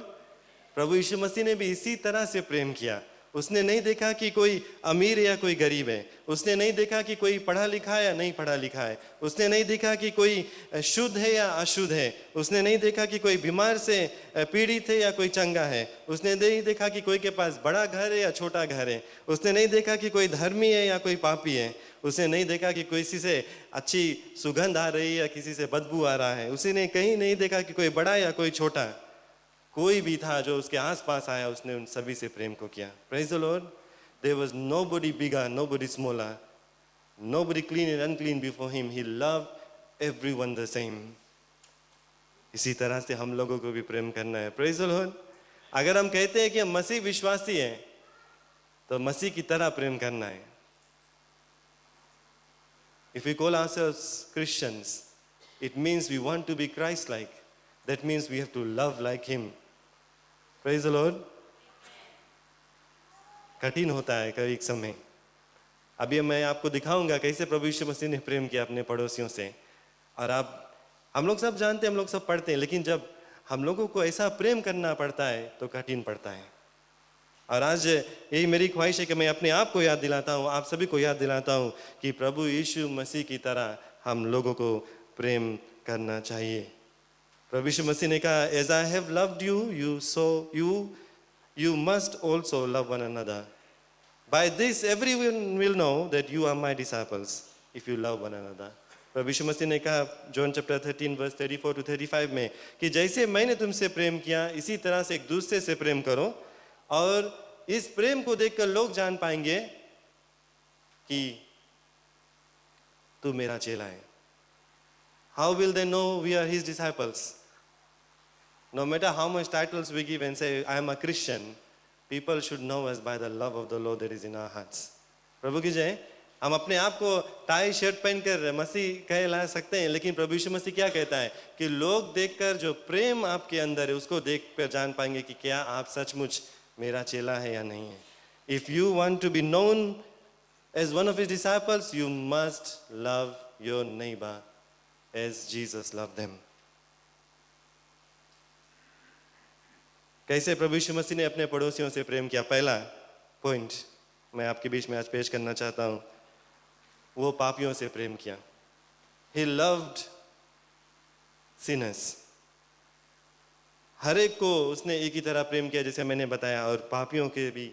Speaker 4: प्रभु यीशु मसीह ने भी इसी तरह से प्रेम किया। उसने नहीं देखा कि कोई अमीर है या कोई गरीब है, उसने नहीं देखा कि कोई पढ़ा लिखा है या नहीं पढ़ा लिखा है, उसने नहीं देखा कि कोई शुद्ध है या अशुद्ध है, उसने नहीं देखा कि कोई बीमार से पीड़ित है या कोई चंगा है, उसने नहीं देखा कि कोई के पास बड़ा घर है या छोटा घर है, उसने नहीं देखा कि कोई धर्मी है या कोई पापी है, उसने नहीं देखा कि किसी से अच्छी सुगंध आ रही है या किसी से बदबू आ रहा है, उसने कहीं नहीं देखा कि कोई बड़ा या कोई छोटा, कोई भी था जो उसके आसपास आया, उसने उन सभी से प्रेम को किया। Praise the Lord. There was nobody bigger, nobody smaller, nobody clean and unclean before him. He loved everyone the same. इसी तरह से हम लोगों को भी प्रेम करना है। Praise the Lord. अगर हम कहते हैं कि हम मसीह विश्वासी हैं तो मसीह की तरह प्रेम करना है। If we call ourselves Christians, it means we want to be Christ-like. That means we have to love like Him. Praise the Lord. कठिन होता है कई एक समय। अभी मैं आपको दिखाऊंगा कैसे प्रभु यीशु मसीह ने प्रेम किया अपने पड़ोसियों से। और आप, हम लोग सब जानते हैं, हम लोग सब पढ़ते हैं, लेकिन जब हम लोगों को ऐसा प्रेम करना पड़ता है तो कठिन पड़ता है। और आज यही मेरी ख्वाहिश है कि मैं अपने आप को याद दिलाता हूँ, आप सभी को याद दिलाता हूँ कि प्रभु यीशु मसीह की तरह हम लोगों को प्रेम करना चाहिए। प्रभु यीशु मसीह ने कहा, As I have loved you, you must also love one another. By this everyone will know that you are my disciples, if you love one another. प्रभु यीशु मसीह ने कहा जॉन चैप्टर 13 वर्स 34 to 35 में कि जैसे मैंने तुमसे प्रेम किया इसी तरह से एक दूसरे से प्रेम करो, और इस प्रेम को देखकर लोग जान पाएंगे कि तू मेरा चेला है। How will they know we are his disciples? No matter how much titles we give and say, I am a Christian, people should know us by the love of the Lord that is in our hearts. प्रभु की जय। हम अपने आप को tie shirt पहनकर मसीह कहला सकते हैं, लेकिन प्रभु यीशु मसीह क्या कहता है कि लोग देखकर जो प्रेम आपके अंदर है उसको देख कर जान पाएंगे कि क्या आप सचमुच मेरा चेला है या नहीं है। If you want to be known as one of his disciples, you must love your neighbor as Jesus loved them. कैसे प्रभु यीशु मसीह ने अपने पड़ोसियों से प्रेम किया? पहला पॉइंट मैं आपके बीच में आज पेश करना चाहता हूं, वो पापियों से प्रेम किया। He loved sinners. हर एक को उसने एक ही तरह प्रेम किया जैसे मैंने बताया, और पापियों के भी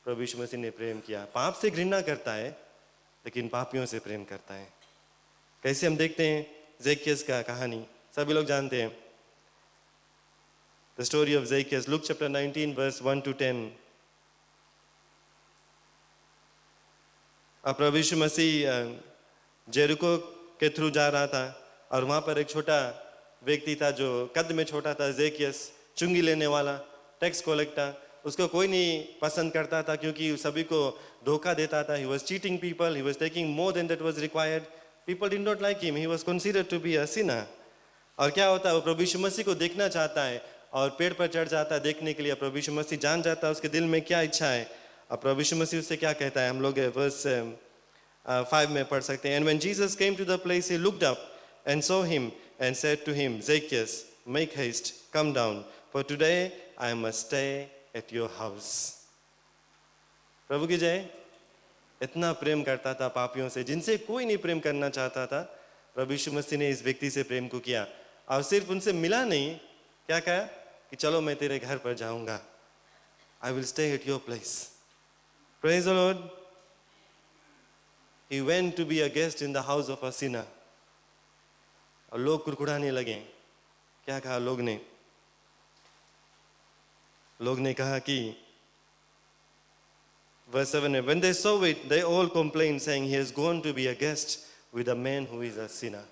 Speaker 4: प्रभु यीशु मसीह ने प्रेम किया। पाप से घृणा करता है लेकिन पापियों से प्रेम करता है। कैसे हम देखते हैं ज़ेकियस का कहानी, सभी लोग जानते हैं। The story of Zacchaeus, Luke chapter 19 verse 1 to 10. अब प्रभु यीशु मसीह जेरिको के थ्रू जा रहा था और वहाँ पर एक छोटा व्यक्ति था जो कद में छोटा था, ज़ेकियस, चुंगी लेने वाला, टैक्स कलेक्टर। उसको कोई नहीं पसंद करता था क्योंकि सभी को धोखा देता था। He was cheating people, he was taking more than that was required. People did not like him, he was considered to be a sinner. और क्या होता है, वो प्रभु यीशु मसीह को देखना चाहता है और पेड़ पर चढ़ जाता है देखने के लिए। प्रभु यीशु मसीह जान जाता है उसके दिल में क्या इच्छा है। अब प्रभु यीशु मसीह उससे क्या कहता है, हम लोग वर्स 5 में पढ़ सकते हैं। And when Jesus came to the place, he looked up and saw him and said to him, Zacchaeus, make haste, come down, for today I must stay at your house. प्रभु की जय। इतना प्रेम करता था पापियों से जिनसे कोई नहीं प्रेम करना चाहता था। प्रभु यीशु मसीह ने इस व्यक्ति से प्रेम को किया और सिर्फ उनसे मिला नहीं, क्या कहा कि चलो मैं तेरे घर पर जाऊंगा, I will stay at your place. Praise the Lord. He went to be a guest in the house of a sinner. और लोग कुड़कुड़ाने लगे। क्या कहा लोग ने? लोग ने कहा कि verse 7, when they saw it, they all complained, saying, he has gone to be a guest with a man who is a sinner.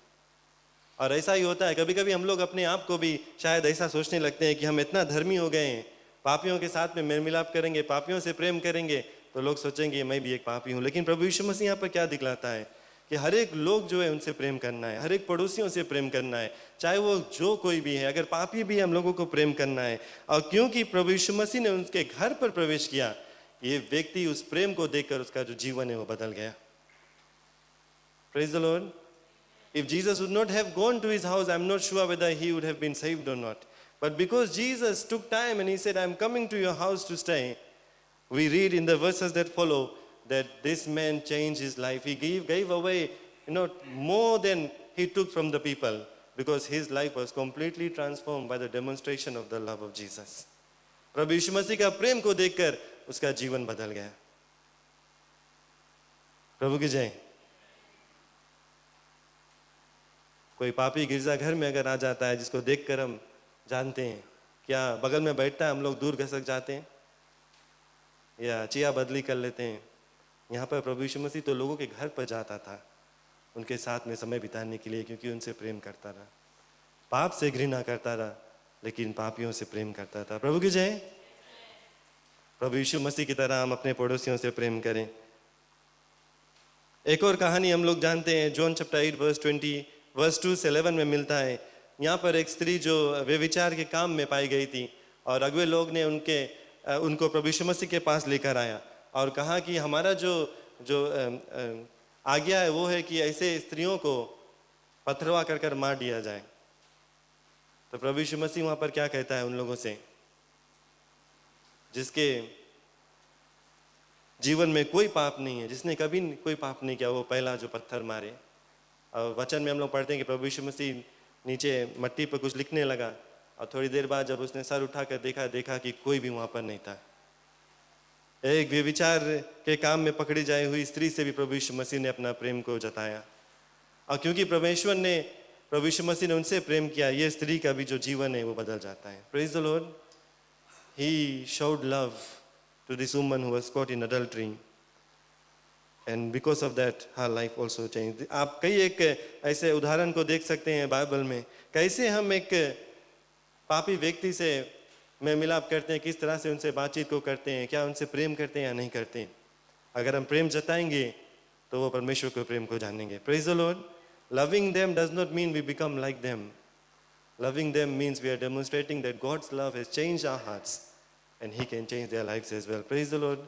Speaker 4: और ऐसा ही होता है, कभी कभी हम लोग अपने आप को भी शायद ऐसा सोचने लगते हैं कि हम इतना धर्मी हो गए हैं, पापियों के साथ में मेल मिलाप करेंगे, पापियों से प्रेम करेंगे तो लोग सोचेंगे मैं भी एक पापी हूँ। लेकिन प्रभु यीशु मसीह यहाँ पर क्या दिखलाता है कि हर एक लोग जो है उनसे प्रेम करना है, हर एक पड़ोसियों से प्रेम करना है, चाहे वो जो कोई भी है, अगर पापी भी हम लोगों को प्रेम करना है। और क्योंकि प्रभु यीशु मसीह ने उनके घर पर प्रवेश किया, ये व्यक्ति उस प्रेम को देखकर उसका जो जीवन है वो बदल गया। Praise the Lord. If Jesus would not have gone to his house, I'm not sure whether he would have been saved or not. But because Jesus took time and he said, I'm coming to your house to stay, we read in the verses that follow that this man changed his life. He gave away, more than he took from the people, because his life was completely transformed by the demonstration of the love of Jesus. प्रभु यीशु मसीह का प्रेम को देखकर उसका जीवन बदल गया। प्रभु की जय। कोई पापी गिरजाघर में अगर आ जाता है जिसको देखकर हम जानते हैं, क्या बगल में बैठता है हम लोग दूर घसक जाते हैं या चिया बदली कर लेते हैं? यहाँ पर प्रभु यीशु मसीह तो लोगों के घर पर जाता था उनके साथ में समय बिताने के लिए, क्योंकि उनसे प्रेम करता रहा, पाप से घृणा करता रहा, लेकिन पापियों से प्रेम करता था। प्रभु की जय। प्रभु यीशु मसीह की तरह हम अपने पड़ोसियों से प्रेम करें। एक और कहानी हम लोग जानते हैं, जॉन चैप्टर 8 वर्स 2 से 11 में मिलता है। यहाँ पर एक स्त्री जो व्यभिचार के काम में पाई गई थी और अगुए लोग ने उनको प्रभु यीशु मसीह के पास लेकर आया और कहा कि हमारा जो आज्ञा है वो है कि ऐसे स्त्रियों को पथरवा कर मार दिया जाए। तो प्रभु यीशु मसीह वहाँ पर क्या कहता है उन लोगों से जिसके जीवन में कोई पाप नहीं है, जिसने कभी कोई पाप नहीं किया, वो पहला जो पत्थर मारे। और वचन में हम लोग पढ़ते हैं कि प्रभु यीशु मसीह नीचे मट्टी पर कुछ लिखने लगा और थोड़ी देर बाद जब उसने सर उठाकर देखा कि कोई भी वहाँ पर नहीं था। एक व्यभिचार के काम में पकड़ी जाई हुई स्त्री से भी प्रभु यीशु मसीह ने अपना प्रेम को जताया, और क्योंकि प्रभु यीशु मसीह ने उनसे प्रेम किया, ये स्त्री का भी जो जीवन है वो बदल जाता है। Praise the Lord. He showed love to this woman who was caught in adultery, and because of that her life also changed. आप कई एक ऐसे उदाहरण को देख सकते हैं बाइबल में, कैसे हम एक पापी व्यक्ति से में मिलाप करते हैं, किस तरह से उनसे बातचीत को करते हैं, क्या उनसे प्रेम करते हैं या नहीं करते हैं। अगर हम प्रेम जताएंगे तो वो परमेश्वर के प्रेम को जानेंगे। Praise the Lord. Loving them does not mean we become like them. Loving them means we are demonstrating that God's love has changed our hearts and He can change their lives as well. Praise the Lord.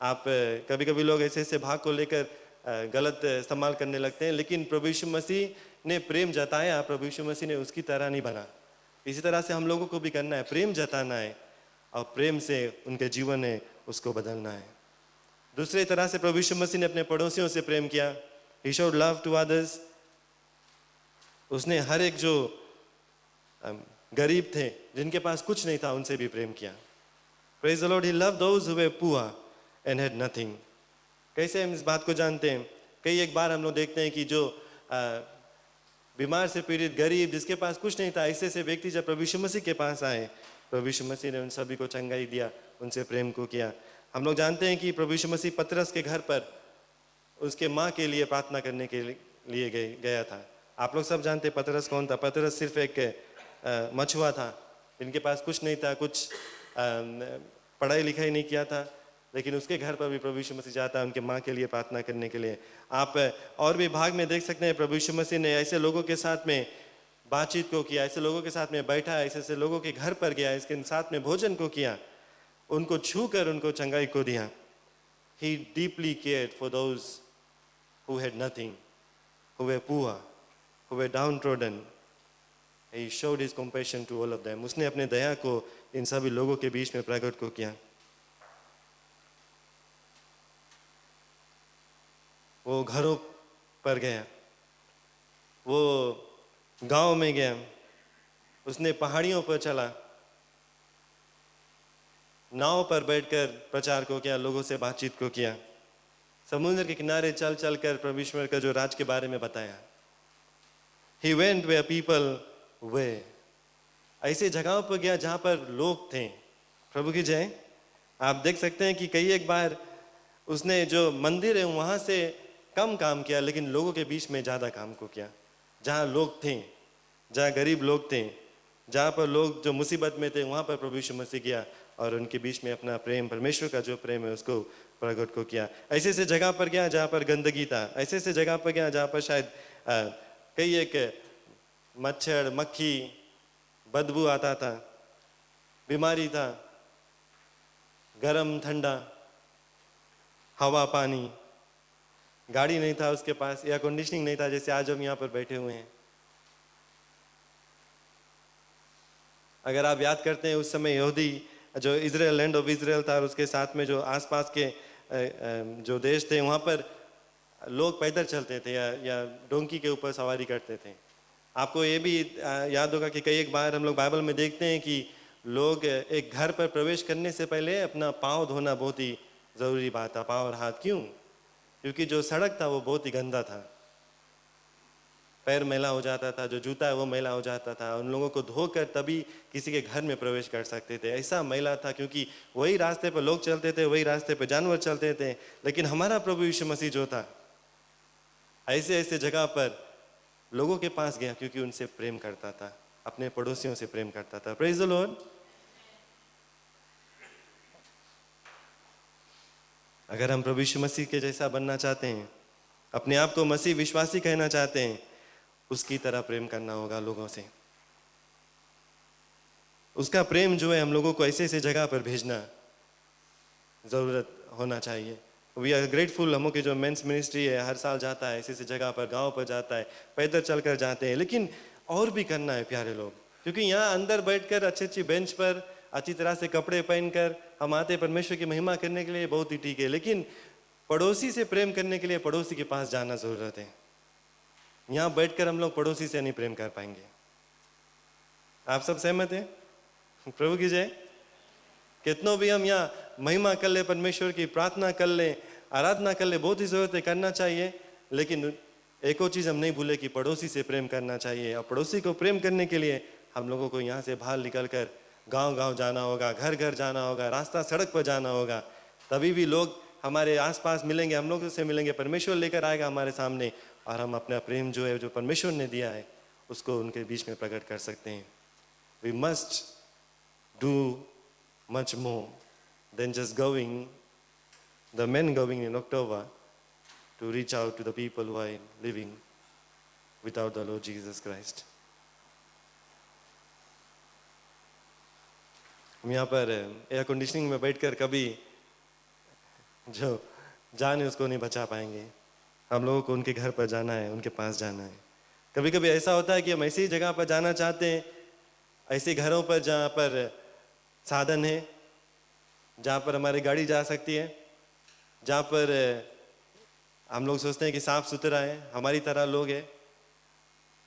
Speaker 4: आप कभी कभी लोग ऐसे भाग को लेकर गलत इस्तेमाल करने लगते हैं, लेकिन प्रभु यीशु मसीह ने प्रेम जताया, प्रभु यीशु मसीह ने उसकी तरह नहीं बना। इसी तरह से हम लोगों को भी करना है, प्रेम जताना है और प्रेम से उनके जीवन है उसको बदलना है। दूसरी तरह से प्रभु यीशु मसीह ने अपने पड़ोसियों से प्रेम किया। He showed love to others. उसने हर एक जो गरीब थे, जिनके पास कुछ नहीं था, उनसे भी प्रेम किया। Praise the Lord. He loved those who were poor and had nothing. कैसे हम इस बात को जानते हैं? कई एक बार हम लोग देखते हैं कि जो बीमार से पीड़ित गरीब जिसके पास कुछ नहीं था, ऐसे व्यक्ति जब प्रभु यीशु मसीह के पास आए, प्रभु यीशु मसीह ने उन सभी को चंगाई दिया, उनसे प्रेम को किया। हम लोग जानते हैं कि प्रभु यीशु मसीह पतरस के घर पर उसके माँ के लिए प्रार्थना करने के लिए गया था। आप लोग सब जानते हैं पतरस कौन था। पतरस सिर्फ एक मछुआ था, जिनके पास कुछ नहीं था, कुछ पढ़ाई लिखाई नहीं किया था, लेकिन उसके घर पर भी प्रभु यीशु मसीह जाता है उनके माँ के लिए प्रार्थना करने के लिए। आप और भी भाग में देख सकते हैं प्रभु यीशु मसीह ने ऐसे लोगों के साथ में बातचीत को किया, ऐसे लोगों के साथ में बैठा, ऐसे लोगों के घर पर गया, इसके साथ में भोजन को किया, उनको छू कर उनको चंगाई को दिया। He deeply cared for those who had nothing, who were poor, who were downtrodden. He showed his compassion to all of them. उसने अपने दया को इन सभी लोगों के बीच में प्रकट को किया. वो घरों पर गया, वो गांव में गया, उसने पहाड़ियों पर चला, नाव पर बैठकर प्रचार को किया, लोगों से बातचीत को किया, समुद्र के किनारे चल चल कर परमेश्वर का जो राज के बारे में बताया. He went where people were. ऐसे जगहों पर गया जहां पर लोग थे. प्रभु की जय. आप देख सकते हैं कि कई एक बार उसने जो मंदिर है वहां से कम काम किया, लेकिन लोगों के बीच में ज्यादा काम को किया. जहां लोग थे, जहां गरीब लोग थे, जहां पर लोग जो मुसीबत में थे, वहां पर प्रभु यीशु मसीह गया और उनके बीच में अपना प्रेम, परमेश्वर का जो प्रेम है उसको प्रकट को किया. ऐसे ऐसे जगह पर गया जहां पर गंदगी था, ऐसे ऐसे जगह पर गया जहां पर शायद कई एक मच्छर, मक्खी, बदबू आता था, बीमारी था, गरम ठंडा, हवा पानी, गाड़ी नहीं था उसके पास, एयर कंडीशनिंग नहीं था जैसे आज हम यहाँ पर बैठे हुए हैं. अगर आप याद करते हैं उस समय यहूदी जो इजराइल, लैंड ऑफ इजराइल था और उसके साथ में जो आसपास के जो देश थे वहाँ पर लोग पैदल चलते थे या डोंकी के ऊपर सवारी करते थे. आपको ये भी याद होगा कि कई एक बार हम लोग बाइबल में देखते हैं कि लोग एक घर पर प्रवेश करने से पहले अपना पाँव धोना बहुत ही ज़रूरी बात था, पाँव और हाथ. क्यों? क्योंकि जो सड़क था वो बहुत ही गंदा था, पैर मैला हो जाता था, जो जूता है वो मैला हो जाता था. उन लोगों को धोकर तभी किसी के घर में प्रवेश कर सकते थे. ऐसा मैला था क्योंकि वही रास्ते पर लोग चलते थे, वही रास्ते पर जानवर चलते थे. लेकिन हमारा प्रभु यीशु मसीह जो था ऐसे ऐसे जगह पर लोगों के पास गया क्योंकि उनसे प्रेम करता था, अपने पड़ोसियों से प्रेम करता था. Praise the Lord. अगर हम प्रभु यीशु मसीह के जैसा बनना चाहते हैं, अपने आप को मसीह विश्वासी कहना चाहते हैं, उसकी तरह प्रेम करना होगा लोगों से. उसका प्रेम जो है हम लोगों को ऐसे ऐसे जगह पर भेजना जरूरत होना चाहिए. We are grateful. हम के जो मेंस मिनिस्ट्री है हर साल जाता है ऐसे ऐसे जगह पर, गांव पर जाता है, पैदल चल कर जाते हैं. लेकिन और भी करना है प्यारे लोग, क्योंकि यहाँ अंदर बैठकर अच्छी अच्छी बेंच पर अच्छी तरह से कपड़े पहनकर हम आते परमेश्वर की महिमा करने के लिए, बहुत ही ठीक है. लेकिन पड़ोसी से प्रेम करने के लिए पड़ोसी के पास जाना जरूरत है. यहाँ बैठकर हम लोग पड़ोसी से नहीं प्रेम कर पाएंगे. आप सब सहमत हैं? प्रभु की जय. कितनों भी हम यहाँ महिमा कर ले, परमेश्वर की प्रार्थना कर ले, आराधना कर ले, बहुत ही जरूरत है, करना चाहिए. लेकिन एक और चीज हम नहीं भूले कि पड़ोसी से प्रेम करना चाहिए. और पड़ोसी को प्रेम करने के लिए हम लोगों को यहाँ से बाहर निकल कर गाँव गाँव जाना होगा, घर घर जाना होगा, रास्ता सड़क पर जाना होगा. तभी भी लोग हमारे आसपास मिलेंगे, हम लोगों से मिलेंगे, परमेश्वर लेकर आएगा हमारे सामने और हम अपना प्रेम जो है, जो परमेश्वर ने दिया है, उसको उनके बीच में प्रकट कर सकते हैं. We must do much more than just going, the men going in October, to reach out to the people who are living without the Lord Jesus Christ. हम यहाँ पर एयर कंडीशनिंग में बैठकर कभी जो जान है उसको नहीं बचा पाएंगे. हम लोगों को उनके घर पर जाना है, उनके पास जाना है. कभी कभी ऐसा होता है कि हम ऐसी जगह पर जाना चाहते हैं, ऐसे घरों पर जहाँ पर साधन है, जहाँ पर हमारी गाड़ी जा सकती है, जहाँ पर हम लोग सोचते हैं कि साफ सुथरा है, हमारी तरह लोग हैं.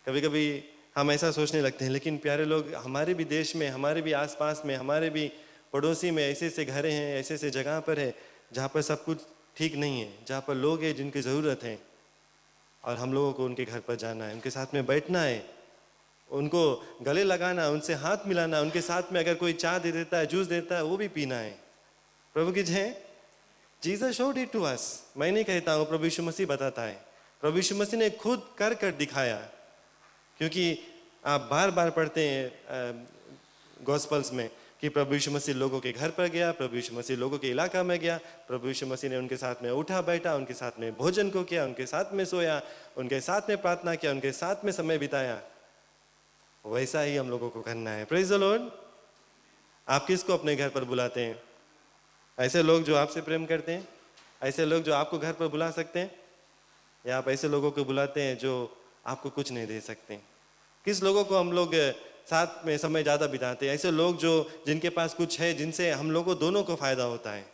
Speaker 4: कभी कभी हम ऐसा सोचने लगते हैं. लेकिन प्यारे लोग, हमारे भी देश में, हमारे भी आसपास में, हमारे भी पड़ोसी में ऐसे ऐसे घरें हैं, ऐसे ऐसे जगह पर है जहाँ पर सब कुछ ठीक नहीं है, जहाँ पर लोग हैं जिनकी ज़रूरत है. और हम लोगों को उनके घर पर जाना है, उनके साथ में बैठना है, उनको गले लगाना, उनसे हाथ मिलाना, उनके साथ में अगर कोई चाय दे देता है, जूस देता है, वो भी पीना है. प्रभु की जय. Jesus showed it to us. मैं नहीं कहता हूँ, प्रभु यीशु मसीह बताता है. प्रभु यीशु मसीह ने खुद कर कर दिखाया. क्योंकि आप बार बार पढ़ते हैं गॉस्पल्स में कि प्रभु यीशु मसीह लोगों के घर पर गया, प्रभु यीशु मसीह लोगों के इलाका में गया, प्रभु यीशु मसीह ने उनके साथ में उठा बैठा, उनके साथ में भोजन को किया, उनके साथ में सोया, उनके साथ में प्रार्थना किया, उनके साथ में समय बिताया. वैसा ही हम लोगों को करना है. Praise the Lord. आप किसको अपने घर पर बुलाते हैं? ऐसे लोग जो आपसे प्रेम करते हैं, ऐसे लोग जो आपको घर पर बुला सकते हैं, या आप ऐसे लोगों को बुलाते हैं जो आपको कुछ नहीं दे सकते। किस लोगों को हम लोग साथ में समय ज़्यादा बिताते हैं? ऐसे लोग जो जिनके पास कुछ है, जिनसे हम लोगों को दोनों को फ़ायदा होता है।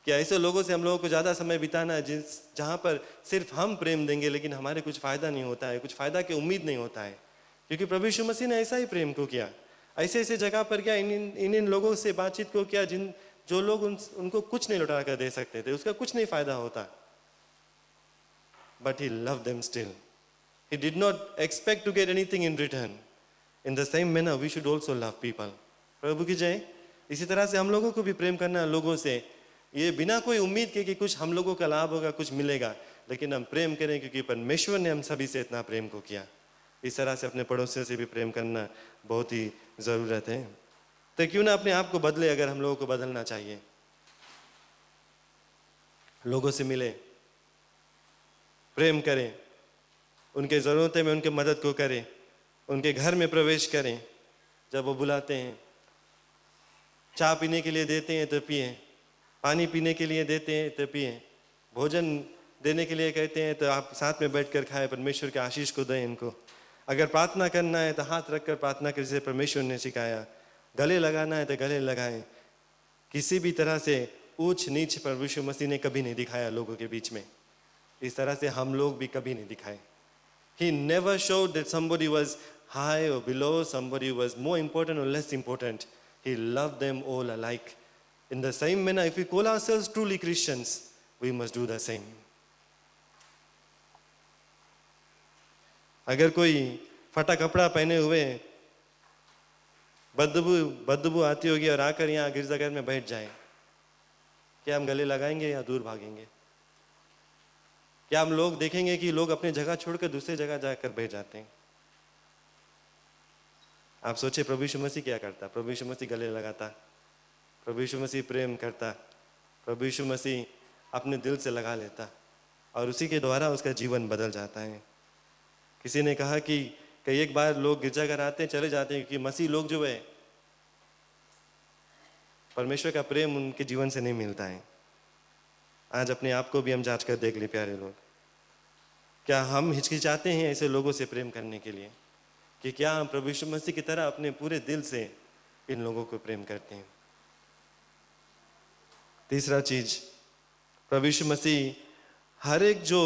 Speaker 4: क्या ऐसे लोगों से हम लोगों को ज़्यादा समय बिताना है जहाँ पर सिर्फ हम प्रेम देंगे लेकिन हमारे कुछ फ़ायदा नहीं होता है, कुछ फ़ायदा की उम्मीद नहीं होता है? क्योंकि प्रभु यीशु मसीह ने ऐसा ही प्रेम को किया, ऐसे ऐसे जगह पर क्या इन लोगों से बातचीत को किया जो लोग उनको कुछ नहीं लौटा कर दे सकते थे, उसका कुछ नहीं फ़ायदा होता। But he loved them still. He did not expect to get anything in return. In the same manner, we should also love people. प्रभु की जय। इसी तरह से हम लोगों को भी प्रेम करना लोगों से, ये बिना कोई उम्मीद के कि कुछ हम लोगों का लाभ होगा, कुछ मिलेगा, लेकिन हम प्रेम करें क्योंकि परमेश्वर ने हम सभी से इतना प्रेम को किया। इस तरह से अपने पड़ोसियों से भी प्रेम करना बहुत ही ज़रूरत है। तो क्यों ना अपने आप को बदले, अगर हम लोगों को बदलना चाहिए। लोगों से मिले, प्रेम करें, उनके ज़रूरतें में उनके मदद को करें, उनके घर में प्रवेश करें। जब वो बुलाते हैं, चाय पीने के लिए देते हैं तो पिए, पानी पीने के लिए देते हैं तो पिए, भोजन देने के लिए कहते हैं तो आप साथ में बैठकर खाएं, परमेश्वर के आशीष को दें इनको। अगर प्रार्थना करना है तो हाथ रखकर प्रार्थना कर, जैसे परमेश्वर ने सिखाया। गले लगाना है तो गले लगाएं। किसी भी तरह से ऊंच नीच प्रभु यीशु मसीह ने कभी नहीं दिखाया लोगों के बीच में। इस तरह से हम लोग भी कभी नहीं दिखाए। He never showed that somebody was high or below, somebody was more important or less important. He loved them all alike. In the same manner, if we call ourselves truly Christians, we must do the same. अगर कोई फटा कपड़ा पहने हुए बदबू आती होगी और आकर यहाँ गिरजाघर में बैठ जाए, क्या हम गले लगाएंगे या दूर भागेंगे? क्या हम लोग देखेंगे कि लोग अपनी जगह छोड़कर दूसरी जगह जाकर बैठ जाते हैं? आप सोचिए प्रभु यीशु मसीह क्या करता? प्रभु यीशु मसीह गले लगाता, प्रभु यीशु मसीह प्रेम करता, प्रभु यीशु मसीह अपने दिल से लगा लेता और उसी के द्वारा उसका जीवन बदल जाता है। किसी ने कहा कि कई एक बार लोग गिरजाघर आते हैं, चले जाते हैं, क्योंकि मसीह लोग जो है, परमेश्वर का प्रेम उनके जीवन से नहीं मिलता है। आज अपने आप को भी हम जांच कर देख ले प्यारे लोग, क्या हम हिचकिचाते हैं ऐसे लोगों से प्रेम करने के लिए? कि क्या हम प्रभु यीशु मसीह की तरह अपने पूरे दिल से इन लोगों को प्रेम करते हैं? तीसरा चीज, प्रभु यीशु मसीह हर एक जो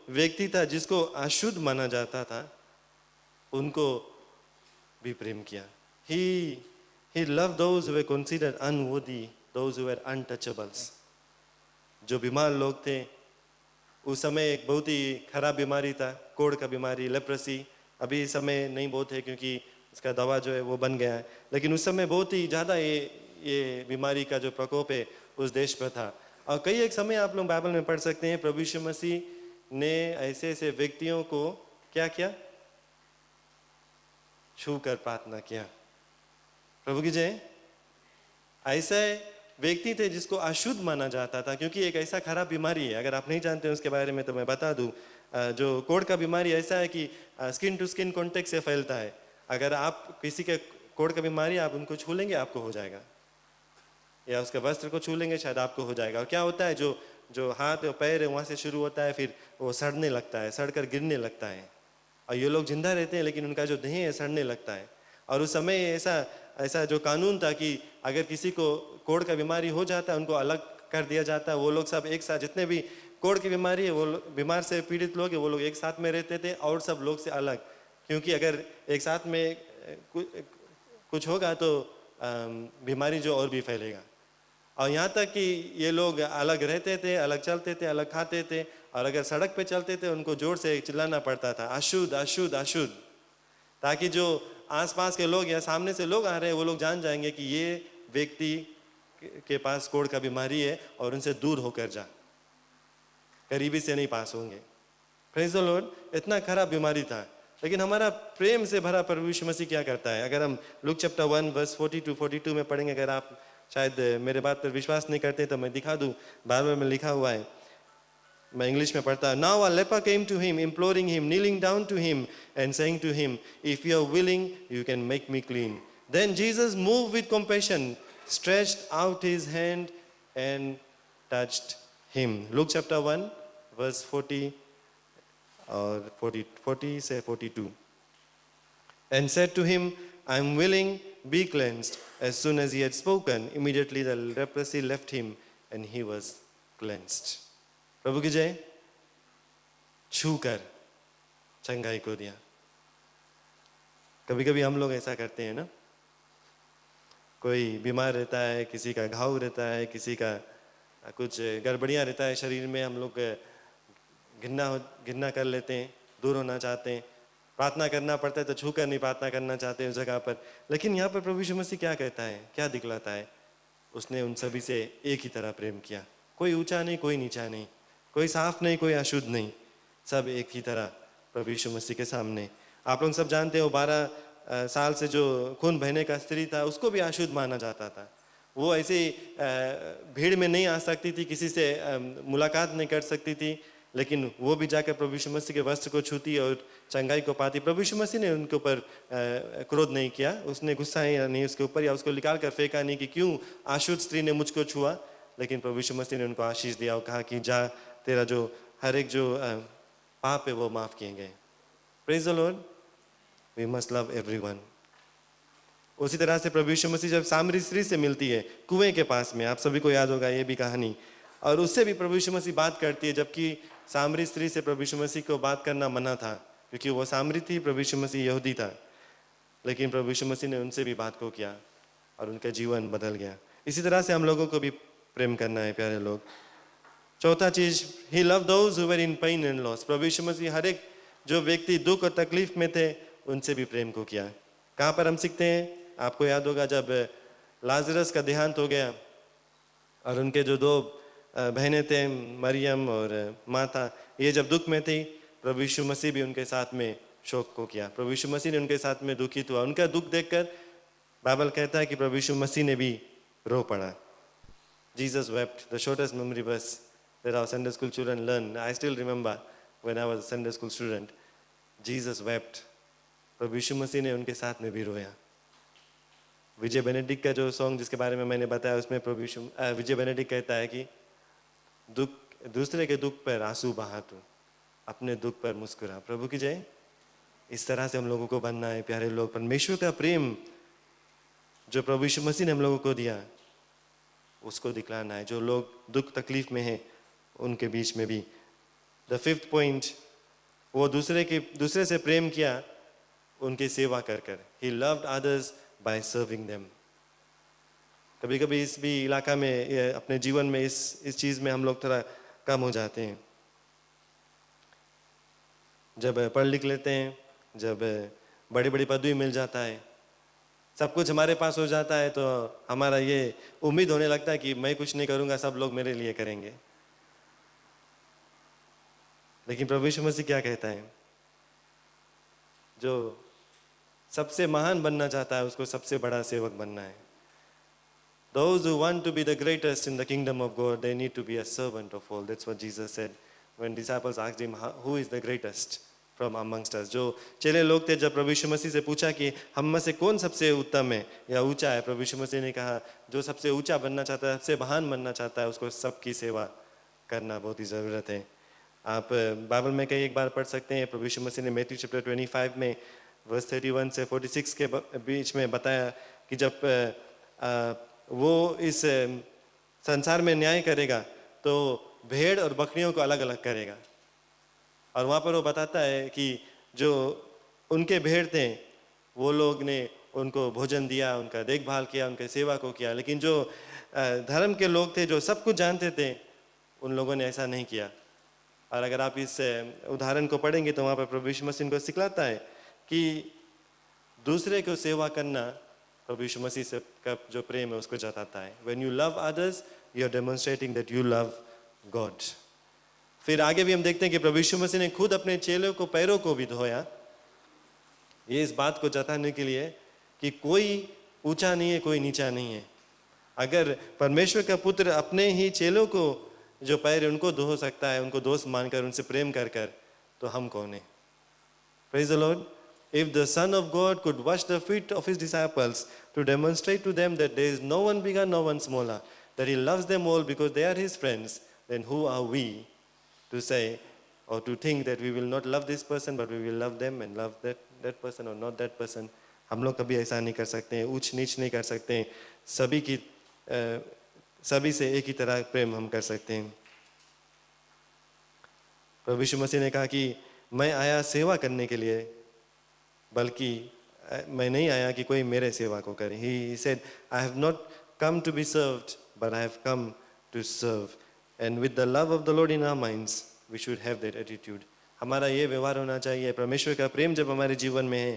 Speaker 4: व्यक्ति था जिसको अशुद्ध माना जाता था, उनको भी प्रेम किया। He loved those who were considered unworthy, those who were untouchables. जो बीमार लोग थे, उस समय एक बहुत ही खराब बीमारी था, कोढ़ का बीमारी, लेप्रेसी। अभी इस समय नहीं बहुत है क्योंकि इसका दवा जो है वो बन गया है, लेकिन उस समय बहुत ही ज़्यादा ये बीमारी का जो प्रकोप है उस देश पर था। और कई एक समय आप लोग बाइबल में पढ़ सकते हैं, प्रभु यीशु मसीह ने ऐसे ऐसे व्यक्तियों को क्या किया? छू कर प्रार्थना किया। प्रभु की जय। ऐसे व्यक्ति थे जिसको अशुद्ध माना जाता था, क्योंकि एक ऐसा खराब बीमारी है, अगर आप नहीं जानते हैं उसके बारे में तो मैं बता दूं। जो कोढ़ का बीमारी ऐसा है कि स्किन टू स्किन कॉन्टेक्ट से फैलता है। अगर आप किसी के कोढ़ का बीमारी, आप उनको छू लेंगे आपको हो जाएगा, या उसके वस्त्र को छू लेंगे शायद आपको हो जाएगा। और क्या होता है, जो हाथ और पैर है वहाँ से शुरू होता है, फिर वो सड़ने लगता है, सड़कर गिरने लगता है। और ये लोग जिंदा रहते हैं लेकिन उनका जो देह है सड़ने लगता है। और उस समय ऐसा जो कानून था कि अगर किसी को कोढ़ का बीमारी हो जाता है, उनको अलग कर दिया जाता है। वो लोग सब एक साथ, जितने भी कोढ़ की बीमारी है, वो बीमार से पीड़ित लोग हैं, वो लोग एक साथ में रहते थे और सब लोग से अलग, क्योंकि अगर एक साथ में कुछ होगा तो बीमारी जो और भी फैलेगा। और यहाँ तक कि ये लोग अलग रहते थे, अलग चलते थे, अलग खाते थे, और अगर सड़क पे चलते थे उनको जोर से चिल्लाना पड़ता था, अशुद्ध अशुद्ध अशुद्ध, ताकि जो आसपास के लोग या सामने से लोग आ रहे हैं वो लोग जान जाएंगे कि ये व्यक्ति के पास कोढ़ का बीमारी है और उनसे दूर होकर जा, करीबी से नहीं पास होंगे। Praise the Lord. इतना खराब बीमारी था, लेकिन हमारा प्रेम से भरा प्रभु यीशु मसीह क्या करता है? अगर हम लूक चैप्टर 1 वर्स 42 में पढ़ेंगे, अगर आप शायद मेरे बात पर विश्वास नहीं करते तो मैं दिखा दूं, बाइबल में लिखा हुआ है, मैं इंग्लिश में पढ़ता हूं। Now a leper came to him, imploring him, kneeling down to him and saying to him, if you are willing, you can make me clean. Then Jesus, moved with compassion, stretched out his hand and touched him. Luke chapter 1 verse 40, और 40 से 42. And said to him, I am willing, be cleansed. As soon as he had spoken, immediately the leprosy left him and he was cleansed. प्रभु की जय. छूकर चंगाई को दिया. कभी कभी हम लोग ऐसा करते हैं ना, कोई बीमार रहता है, किसी का घाव रहता है, किसी का कुछ गड़बड़ियाँ रहता है शरीर में, हम लोग घिरना कर लेते हैं, दूर होना चाहते हैं, प्रार्थना करना पड़ता है तो छूकर नहीं प्रार्थना करना चाहते हैं उस जगह पर. लेकिन यहाँ पर प्रभु यीशु मसीह क्या कहता है, क्या दिखलाता है? उसने उन सभी से एक ही तरह प्रेम किया. कोई ऊंचा नहीं, कोई नीचा नहीं, कोई साफ नहीं, कोई अशुद्ध नहीं, सब एक ही तरह प्रभु यीशु मसीह के सामने. आप लोग सब जानते हो 12 साल से जो खून बहने का स्त्री था, उसको भी अशुद्ध माना जाता था. वो ऐसे भीड़ में नहीं आ सकती थी, किसी से मुलाकात नहीं कर सकती थी, लेकिन वो भी जाकर प्रभु यीशु मसीह के वस्त्र को छूती और चंगाई को पाती. प्रभु यीशु मसीह ने उनके ऊपर क्रोध नहीं किया, उसने गुस्सा नहीं उसके ऊपर, या उसको निकाल कर फेंका नहीं कि क्यों अशुद्ध स्त्री ने मुझको छुआ. लेकिन प्रभु यीशु मसीह ने उनको आशीष दिया और कहा कि जा, तेरा जो हर एक जो पाप है वो माफ किए गए. Praise the Lord. We must love everyone. उसी तरह से प्रभु यीशु मसीह जब सामरी स्त्री से मिलती है कुएं के पास में, आप सभी को याद होगा ये भी कहानी, और उससे भी प्रभु यीशु मसीह बात करती है, जबकि सामरी स्त्री से प्रभु यीशु मसीह को बात करना मना था क्योंकि वो सामरी थी, प्रभु यीशु मसीह यहूदी था. लेकिन प्रभु यीशु मसीह ने उनसे भी बात को किया और उनका जीवन बदल गया. इसी तरह से हम लोगों को भी प्रेम करना है प्यारे लोग. चौथा चीज, he love those who were in pain and loss. प्रभु यीशु मसीह हर एक जो व्यक्ति दुख और तकलीफ में थे उनसे भी प्रेम को किया. कहाँ पर हम सीखते हैं? आपको याद होगा जब लाजरस का देहांत हो गया और उनके जो 2 बहनें थे, मरियम और माता, ये जब दुख में थी, प्रभु यीशु मसीह भी उनके साथ में शोक को किया. प्रभु यीशु मसीह ने उनके साथ में दुखित हुआ. उनका दुख देखकर बाइबल कहता है कि प्रभु यीशु मसीह ने भी रो पड़ा. Jesus wept, the shortest memory verse that our Sunday school children learn. I still remember when I was a Sunday school student. Jesus wept. प्रभु यीशु मसीह ने उनके साथ में भी रोया. विजय बेनेडिक्ट का जो सॉन्ग जिसके बारे में मैंने बताया, उसमें प्रभु यीशु विजय बेनेडिक्ट कहता है कि दूसरे के दुख पर आंसू बहा तू, अपने दुख पर मुस्कुरा. प्रभु की जय. इस तरह से हम लोगों को बनना है प्यारे लोग. परमेश्वर का प्रेम जो प्रभु यीशु मसीह ने हम लोगों को दिया, उसको दिखलाना है. जो लोग दुख तकलीफ में हैं उनके बीच में भी. द 5th पॉइंट, वो दूसरे से प्रेम किया उनकी सेवा कर कर. He loved others by serving them. कभी कभी इस भी इलाका में अपने जीवन में इस चीज में हम लोग थोड़ा कम हो जाते हैं. जब पढ़ लिख लेते हैं, जब बड़ी बड़ी पदवी मिल जाता है, सब कुछ हमारे पास हो जाता है, तो हमारा ये उम्मीद होने लगता है कि मैं कुछ नहीं करूंगा, सब लोग मेरे लिए करेंगे. लेकिन प्रभु यीशु मसीह क्या कहता है? जो सबसे महान बनना चाहता है उसको सबसे बड़ा सेवक बनना है. Those who want to be the greatest in the kingdom of God, they need to be a servant of all. That's what Jesus said when disciples asked him, who is the greatest from amongst us? जो चेले लोग थे, जब प्रभु यीशु मसीह से पूछा कि हम में से कौन सबसे उत्तम है या ऊंचा है, प्रभु यीशु मसीह ने कहा जो सबसे ऊंचा बनना चाहता है, सबसे महान बनना चाहता है, उसको सबकी सेवा करना बहुत ही ज़रूरत है. आप बाइबल में कई एक बार पढ़ सकते हैं. प्रभु यीशु मसीह ने मैथ्यू चैप्टर 25 में वर्स 31 से 46 के बीच में बताया कि जब वो इस संसार में न्याय करेगा तो भेड़ और बकरियों को अलग अलग करेगा. और वहाँ पर वो बताता है कि जो उनके भेड़ थे वो लोग ने उनको भोजन दिया, उनका देखभाल किया, उनके सेवा को किया. लेकिन जो धर्म के लोग थे, जो सब कुछ जानते थे, उन लोगों ने ऐसा नहीं किया. और अगर आप इस उदाहरण को पढ़ेंगे तो वहाँ पर प्रभु यीशु मसीह को सिखलाता है कि दूसरे को सेवा करना प्रभु यीशु मसीह से का जो प्रेम है उसको जताता है. When you love others, you are demonstrating that you love God. फिर आगे भी हम देखते हैं कि प्रभु यीशु मसीह ने खुद अपने चेलों को पैरों को भी धोया. ये इस बात को जताने के लिए कि कोई ऊंचा नहीं है, कोई नीचा नहीं है. अगर परमेश्वर का पुत्र अपने ही चेलों को जो पैर है उनको धो सकता है, उनको दोस्त मानकर उनसे प्रेम कर कर, तो हम कौन है? Praise the Lord. If the Son of God could wash the feet of his disciples to demonstrate to them that there is no one bigger, no one smaller, that he loves them all because they are his friends, then who are we to say or to think that we will not love this person but we will love them and love that person or not that person. हम लोग कभी ऐसा नहीं कर सकते हैं, ऊंच नीच नहीं कर सकते हैं, सभी से एक ही तरह प्रेम हम कर सकते हैं। प्रभु यीशु मसीह ने कहा कि मैं आया सेवा करने के लिए, बल्कि मैं नहीं आया कि कोई मेरे सेवा को करे। He said, I have not come to be served, but I have come to serve. And with the love of the Lord in our minds, we should have that attitude. हमारा ये व्यवहार होना चाहिए, परमेश्वर का प्रेम जब हमारे जीवन में है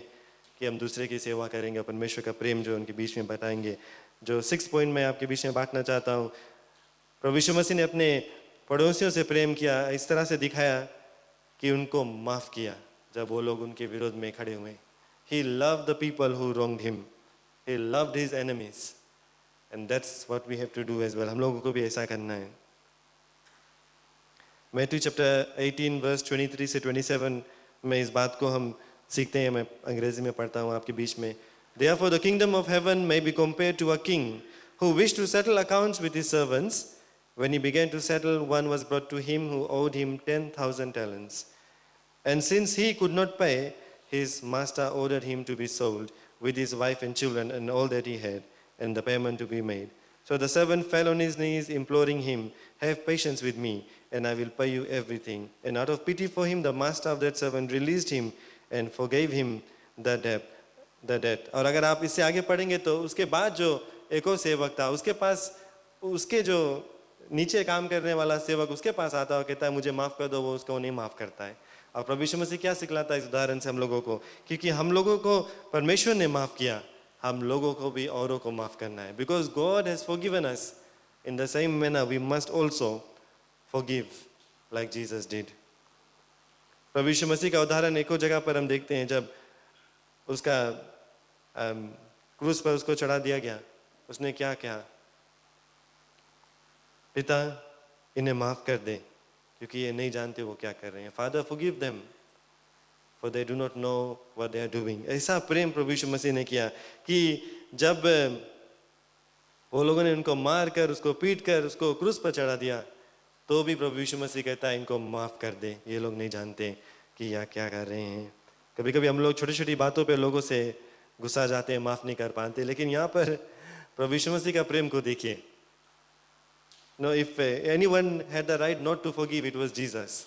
Speaker 4: कि हम दूसरे की सेवा करेंगे, परमेश्वर का प्रेम जो उनके बीच में बताएंगे। जो 6 पॉइंट मैं आपके बीच में बांटना चाहता हूँ, प्रभु यीशु मसीह ने अपने पड़ोसियों से प्रेम किया, इस तरह से दिखाया कि उनको माफ किया जब वो लोग उनके विरोध में खड़े हुए। He loved the people who wronged him. He loved his enemies. And that's what we have to do as well. हम लोगों को भी ऐसा करना है। Matthew chapter 18 verse 23 से 27 में इस बात को हम सीखते हैं। मैं अंग्रेजी में पढ़ता हूँ आपके बीच में। Therefore the kingdom of heaven may be compared to a king who wished to settle accounts with his servants. When he began to settle, one was brought to him who owed him 10,000 talents. And since he could not pay, his master ordered him to be sold with his wife and children and all that he had, and the payment to be made. So the servant fell on his knees, imploring him, "Have patience with me, and I will pay you everything." And out of pity for him, the master of that servant released him and forgave him the debt. और अगर आप इससे आगे पढ़ेंगे तो उसके बाद जो एक और सेवक था, उसके पास उसके जो नीचे काम करने वाला सेवक उसके पास आता है और कहता है मुझे माफ कर दो, वो उसको नहीं माफ करता है। और प्रभु यीशु मसीह क्या सिखलाता है इस उदाहरण से हम लोगों को, क्योंकि हम लोगों को परमेश्वर ने माफ किया, हम लोगों को भी औरों को माफ करना है। Because God has forgiven us, in the same manner we must also forgive like Jesus did. प्रभु यीशु मसीह का उदाहरण एक और जगह पर हम देखते हैं, जब उसका क्रूस पर उसको चढ़ा दिया गया, उसने क्या कहा, पिता इन्हें माफ कर दे क्योंकि ये नहीं जानते वो क्या कर रहे हैं। Father forgive them for they do not know what they are doing. ऐसा प्रेम प्रभु यीशु मसीह ने किया कि जब वो लोगों ने उनको मार कर, उसको पीट कर, उसको क्रूस पर चढ़ा दिया, तो भी प्रभु यीशु मसीह कहता है इनको माफ कर दे, ये लोग नहीं जानते कि यह क्या कर रहे हैं। कभी कभी हम लोग छोटी छोटी बातों पे लोगों से गुस्सा जाते हैं, माफ नहीं कर पाते, लेकिन यहाँ पर प्रभु यीशु मसीह का प्रेम को देखिए। No, if anyone had the right not to forgive, it was Jesus.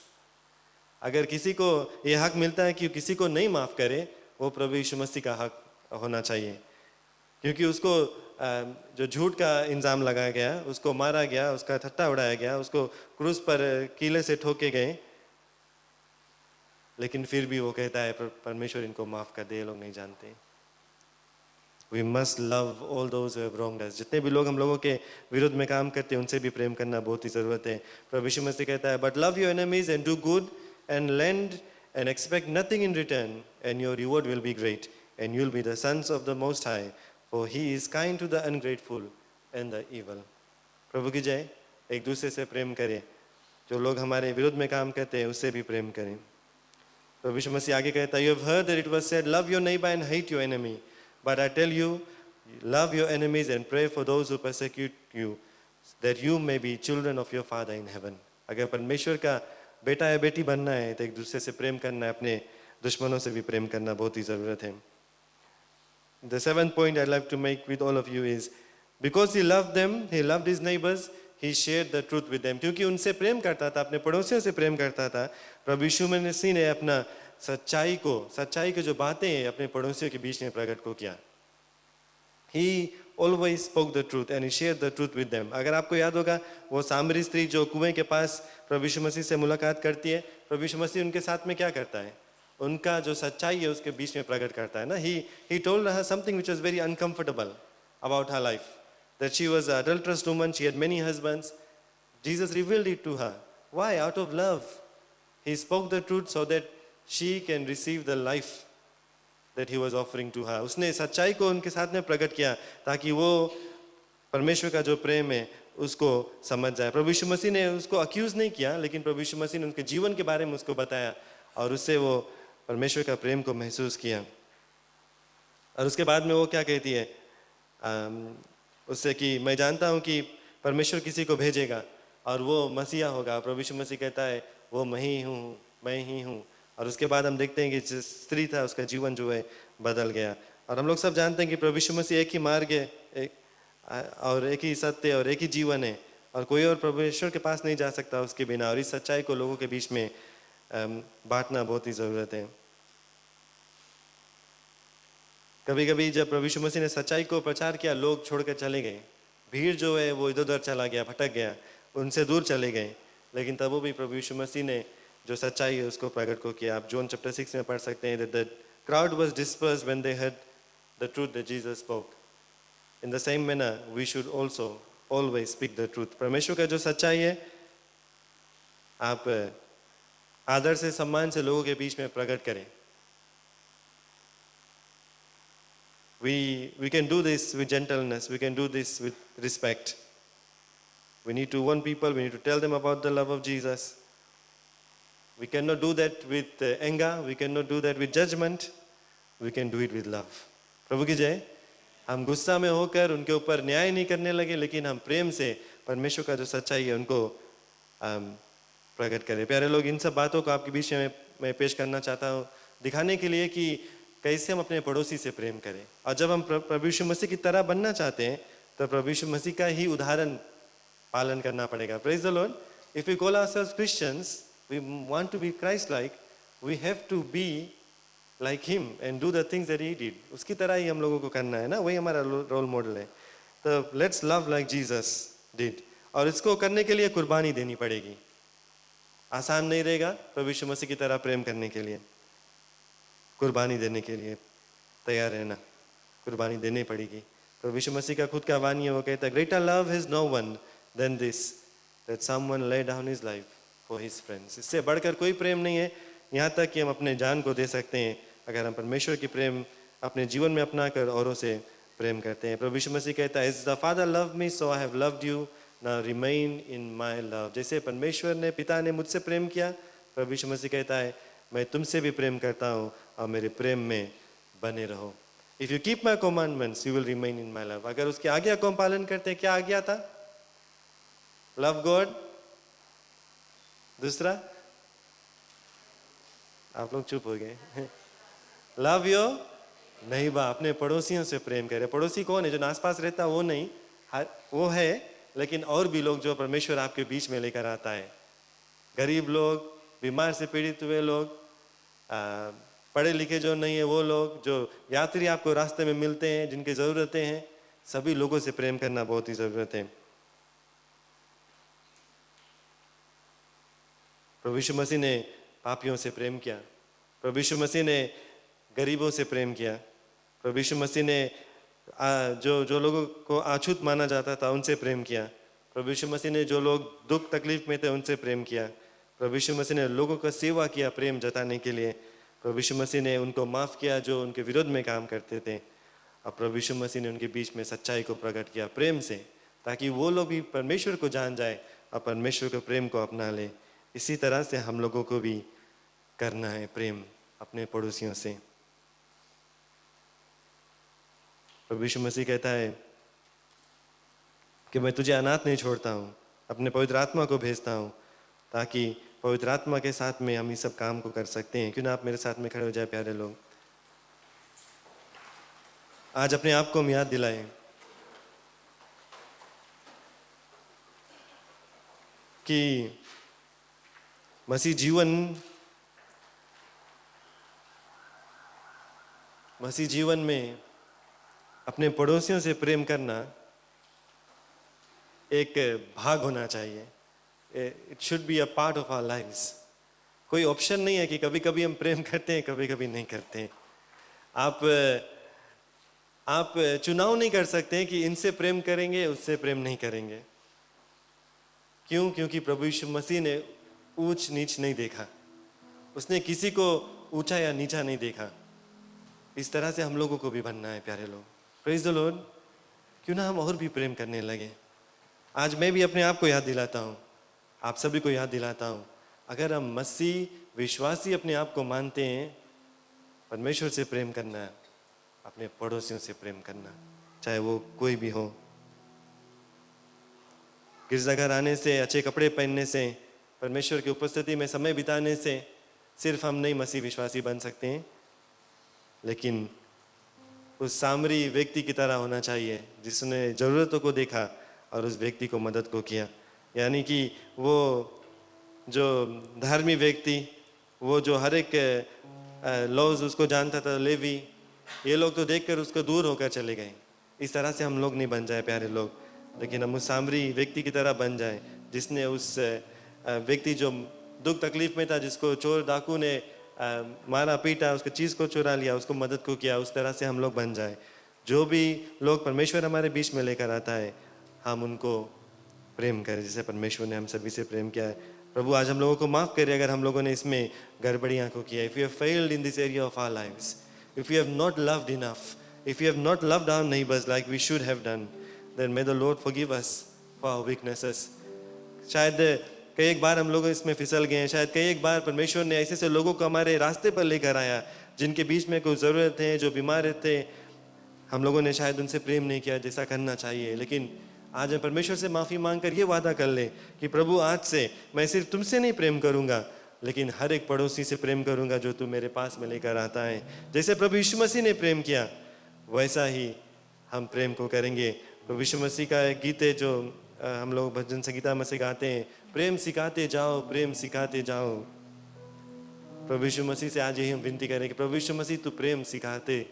Speaker 4: अगर किसी को ये हक मिलता है कि किसी को नहीं माफ करे, वो प्रभु यीशु मसीह का हक होना चाहिए, क्योंकि उसको जो झूठ का इल्जाम लगाया गया, उसको मारा गया, उसका ठट्टा उड़ाया गया, उसको क्रूस पर कीले से ठोके गए, लेकिन फिर भी वो कहता है परमेश्वर इनको माफ कर दे, ये लोग नहीं जानते। We must love all those who have wronged us. जितने भी लोग हम लोगों के विरोध में काम करते हैं, उनसे भी प्रेम करना बहुत ही ज़रूरत है। प्रभु यीशु मसीह कहता है, But love your enemies and do good and lend and expect nothing in return, and your reward will be great, and you'll be the sons of the Most High, for He is kind to the ungrateful and the evil. प्रभु की जय। एक दूसरे से प्रेम करें, जो लोग हमारे विरोध में काम करते हैं उससे भी प्रेम करें। प्रभु यीशु मसीह आगे कहता है, You have heard that it was said, Love your neighbor and hate your enemy. But I tell you, love your enemies and pray for those who persecute you, that you may be children of your Father in heaven. अगर परमेश्वर का बेटा या बेटी बनना है तो एक दूसरे से प्रेम करना है, अपने दुश्मनों से भी प्रेम करना बहुत ही ज़रूरत है। The seventh point I'd like to make with all of you is, because he loved them, he loved his neighbors, he shared the truth with them. क्योंकि उनसे प्रेम करता था, अपने पड़ोसियों से प्रेम करता था, प्रभु यीशु मसीह ने अपना सच्चाई के जो बातें हैं अपने पड़ोसियों के बीच में प्रकट को किया। He always spoke the truth and he shared the truth with them. अगर आपको याद होगा, वो सामरी स्त्री जो कुएं के पास प्रभु यीशु मसीह से मुलाकात करती है, प्रभु यीशु मसीह उनके साथ में क्या करता है, उनका जो सच्चाई है उसके बीच में प्रकट करता है ना। He told her something which was very uncomfortable about her life, that she was an adulterous woman, she had many husbands. Jesus revealed it to her. Why? Out of love. He spoke the truth so that she can receive the life that he was offering to her. उसने सच्चाई को उनके साथ में प्रकट किया ताकि वो परमेश्वर का जो प्रेम है उसको समझ जाए। प्रभु यीशु मसीह ने उसको अक्यूज नहीं किया, लेकिन प्रभु यीशु मसीह ने उनके जीवन के बारे में उसको बताया और उससे वो परमेश्वर का प्रेम को महसूस किया। और उसके बाद में वो क्या कहती है उससे कि मैं जानता हूँ कि परमेश्वर किसी को भेजेगा और वो मसीहा होगा। प्रभु यीशु मसीह कहता है वो मैं ही हूँ मैं ही हूँ। और उसके बाद हम देखते हैं कि जिस स्त्री था उसका जीवन जो है बदल गया। और हम लोग सब जानते हैं कि प्रभु यीशु मसीह एक ही मार्ग है, और एक ही सत्य और एक ही जीवन है, और कोई और परमेश्वर के पास नहीं जा सकता उसके बिना। और इस सच्चाई को लोगों के बीच में बांटना बहुत ही ज़रूरत है। कभी कभी जब प्रभु यीशु मसीह ने सच्चाई को प्रचार किया, लोग छोड़कर चले गए, भीड़ जो है वो इधर उधर चला गया, भटक गया, उनसे दूर चले गए। लेकिन तब वो भी प्रभु यीशु मसीह ने जो सच्चाई है उसको प्रकट को किया। आप जॉन चैप्टर 6 में पढ़ सकते हैं, the crowd was dispersed when they heard the truth that Jesus spoke. In the same manner we should also always speak the truth. परमेश्वर का जो सच्चाई है आप आदर से, सम्मान से लोगों के बीच में प्रकट करें। We can do this with gentleness. We can do this with respect. We need to warn people. We need to tell them about the love of Jesus. We cannot do that with anger. We cannot do that with judgment. We can do it with love. प्रभु की जय। हम गुस्सा में होकर उनके ऊपर न्याय नहीं करने लगे, लेकिन हम प्रेम से परमेश्वर का जो सच्चाई है उनको प्रकट करें। प्यारे लोग, इन सब बातों को आपके बीच में मैं पेश करना चाहता हूँ, दिखाने के लिए कि कैसे हम अपने पड़ोसी से प्रेम करें। और जब हम प्रभु यीशु मसीह की तरह बनना चाहते हैं तो प्रभु यीशु मसीह का ही उदाहरण पालन करना पड़ेगा। Praise the Lord. If we call ourselves Christians, we want to be Christ like, we have to be like him and do the things that he did. उसकी तरह ही हम लोगों को करना है ना, वही हमारा रोल मॉडल है। तो let's love like Jesus did. और इसको करने के लिए कुर्बानी देनी पड़ेगी। आसान नहीं रहेगा प्रभु यीशु मसीह की तरह प्रेम करने के लिए। कुर्बानी देने के लिए तैयार रहना, कुर्बानी देनी पड़ेगी। प्रभु यीशु मसीह का खुद का वाणी है, वो कहता है, greater love has no one than this that someone lay down his life for his friends. इससे बढ़कर कोई प्रेम नहीं है, यहाँ तक कि हम अपने जान को दे सकते हैं अगर हम परमेश्वर की प्रेम अपने जीवन में अपना कर औरों से प्रेम करते हैं। प्रभु यीशु मसीह कहता है, as the father love me so I have loved you, now remain in my love. जैसे परमेश्वर ने, पिता ने मुझसे प्रेम किया, प्रभु यीशु मसीह कहता है, मैं तुमसे भी प्रेम करता हूँ और मेरे प्रेम में बने रहो। If you keep my commandments you will remain in my love. अगर उसकी आज्ञा को हम पालन करते हैं, क्या आज्ञा था? Love God. दूसरा, आप लोग चुप हो गए। लव योर नेबरर, अपने पड़ोसियों से प्रेम करें। पड़ोसी कौन है? जो आसपास रहता वो नहीं, वो है, लेकिन और भी लोग जो परमेश्वर आपके बीच में लेकर आता है। गरीब लोग, बीमार से पीड़ित हुए लोग, पढ़े लिखे जो नहीं है वो लोग, जो यात्री आपको रास्ते में मिलते हैं, जिनकी ज़रूरतें हैं, सभी लोगों से प्रेम करना बहुत ही ज़रूरत है। प्रभु यीशु मसीह ने पापियों से प्रेम किया, प्रभु यीशु मसीह ने गरीबों से प्रेम किया, प्रभु यीशु मसीह ने जो लोगों को अछूत माना जाता था उनसे प्रेम किया, प्रभु यीशु मसीह ने जो लोग दुख तकलीफ में थे उनसे प्रेम किया, प्रभु यीशु मसीह ने लोगों का सेवा किया प्रेम जताने के लिए, प्रभु यीशु मसीह ने उनको माफ़ किया जो उनके विरोध में काम करते थे, और प्रभु यीशु मसीह ने उनके बीच में सच्चाई को प्रकट किया प्रेम से, ताकि वो लोग भी परमेश्वर को जान जाए और परमेश्वर के प्रेम को अपना ले। इसी तरह से हम लोगों को भी करना है प्रेम अपने पड़ोसियों से। प्रभु यीशु मसीह कहता है कि मैं तुझे अनाथ नहीं छोड़ता हूँ, अपने पवित्र आत्मा को भेजता हूँ, ताकि पवित्र आत्मा के साथ में हम इस सब काम को कर सकते हैं। क्यों ना आप मेरे साथ में खड़े हो जाए प्यारे लोग। आज अपने आप को हम याद दिलाएं कि मसीह जीवन में अपने पड़ोसियों से प्रेम करना एक भाग होना चाहिए। It should be a part of our lives. कोई ऑप्शन नहीं है कि कभी कभी हम प्रेम करते हैं, कभी कभी नहीं करते हैं। आप चुनाव नहीं कर सकते हैं कि इनसे प्रेम करेंगे, उससे प्रेम नहीं करेंगे। क्यों? क्योंकि प्रभु यीशु मसीह ने ऊंच नीच नहीं देखा, उसने किसी को ऊंचा या नीचा नहीं देखा। इस तरह से हम लोगों को भी बनना है प्यारे लोग। Praise the Lord. क्यों ना हम और भी प्रेम करने लगे। आज मैं भी अपने आप को याद दिलाता हूँ, आप सभी को याद दिलाता हूँ, अगर हम मसीह विश्वासी अपने आप को मानते हैं, परमेश्वर से प्रेम करना, अपने पड़ोसियों से प्रेम करना, चाहे वो कोई भी हो। गिरजाघर आने से, अच्छे कपड़े पहनने से, परमेश्वर की उपस्थिति में समय बिताने से सिर्फ हम नहीं मसीह विश्वासी बन सकते हैं, लेकिन उस सामरी व्यक्ति की तरह होना चाहिए जिसने ज़रूरतों को देखा और उस व्यक्ति को मदद को किया। यानी कि वो जो धार्मिक व्यक्ति, वो जो हर एक लॉज उसको जानता था, लेवी, ये लोग तो देखकर उसको दूर होकर चले गए। इस तरह से हम लोग नहीं बन जाए प्यारे लोग, लेकिन हम उस सामरी व्यक्ति की तरह बन जाए जिसने उस व्यक्ति जो दुख तकलीफ में था, जिसको चोर डाकू ने मारा पीटा, उसके चीज़ को चुरा लिया, उसको मदद को किया, उस तरह से हम लोग बन जाए। जो भी लोग परमेश्वर हमारे बीच में लेकर आता है, हम उनको प्रेम करें जैसे परमेश्वर ने हम सभी से प्रेम किया है। प्रभु आज हम लोगों को माफ़ करे अगर हम लोगों ने इसमें गड़बड़ियाँ को किया। If you have failed in this area of our lives, if you have not loved enough, if you have not loved our neighbours like we should have done, then may the Lord forgive us for our weaknesses. शायद कई एक बार हम लोग इसमें फिसल गए हैं, शायद कई एक बार परमेश्वर ने ऐसे लोगों को हमारे रास्ते पर लेकर आया जिनके बीच में कोई ज़रूरत है, जो बीमार थे, हम लोगों ने शायद उनसे प्रेम नहीं किया जैसा करना चाहिए। लेकिन आज हम परमेश्वर से माफ़ी मांग कर ये वादा कर लें कि प्रभु आज से मैं सिर्फ तुमसे नहीं प्रेम करूँगा, लेकिन हर एक पड़ोसी से प्रेम करूँगा जो तू मेरे पास में लेकर आता है। जैसे प्रभु यीशु मसीह ने प्रेम किया वैसा ही हम प्रेम को करेंगे। प्रभु यीशु मसीह का एक गीत है जो हम लोग भजन संगीता में से गाते हैं, प्रेम सिखाते जाओ, प्रेम सिखाते जाओ। प्रभु यीशु मसीह से आज यही हम विनती करें कि प्रभु यीशु मसीह तू प्रेम सिखाते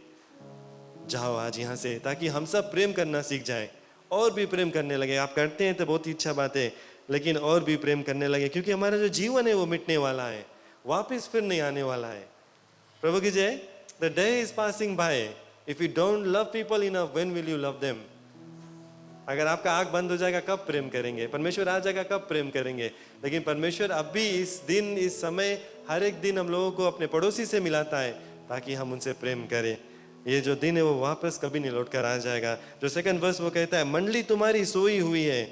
Speaker 4: जाओ आज यहाँ से, ताकि हम सब प्रेम करना सीख जाए और भी प्रेम करने लगे। आप करते हैं तो बहुत ही अच्छा बात है, लेकिन और भी प्रेम करने लगे, क्योंकि हमारा जो जीवन है वो मिटने वाला है, वापस फिर नहीं आने वाला है। प्रभु की जय। The day is passing by, if you don't love people enough, when will you love them? अगर आपका आँख बंद हो जाएगा कब प्रेम करेंगे? परमेश्वर आ जाएगा कब प्रेम करेंगे? लेकिन परमेश्वर अब भी इस दिन, इस समय, हर एक दिन हम लोगों को अपने पड़ोसी से मिलाता है ताकि हम उनसे प्रेम करें। ये जो दिन है वो वापस कभी नहीं लौट कर आ जाएगा। जो सेकंड वर्स वो कहता है, मंडली तुम्हारी सोई हुई है,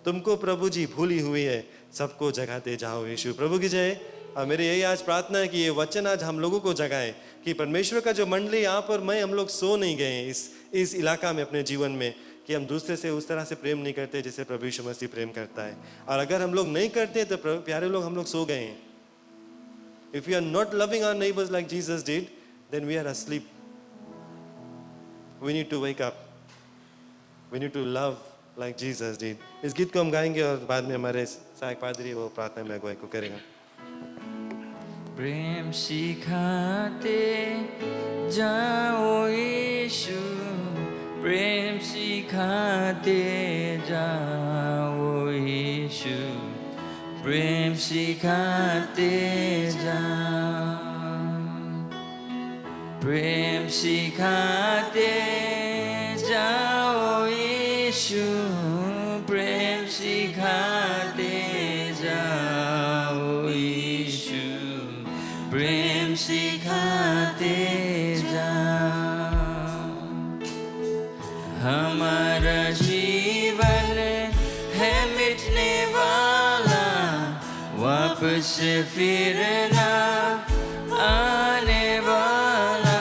Speaker 4: तुमको प्रभु जी भूली हुई है, सबको जगाते जाओ यीशु। प्रभु की जय। और मेरी यही आज प्रार्थना है कि ये वचन आज हम लोगों को जगाए कि परमेश्वर का जो मंडली यहाँ पर मैं, हम लोग सो नहीं गए इस इलाका में अपने जीवन में, कि हम दूसरे से उस तरह से प्रेम नहीं करते जैसे प्रभु यीशु मसीह प्रेम करता है। और अगर हम लोग नहीं करते तो प्यारे लोग, हम लोग सो गए हैं। If you are not loving our neighbours like Jesus did, then we are asleep. We need to wake up. We need to love like Jesus did. इस गीत को हम गाएंगे और बाद में हमारे सहायक पादरी वो प्रार्थना में अगुवाई को करेगा।
Speaker 2: प्रेम सिखाते जाओ यीशु, प्रेम सिखाते जाओ यीशु, प्रेम सिखाते जाओ, प्रेम सिखाते जाओ यीशु, प्रेम सिखाते जाओ यीशु, प्रेम सिखाते जाओ। हमारा जीवन है मिटने वाला, वापस फिरना आने वाला,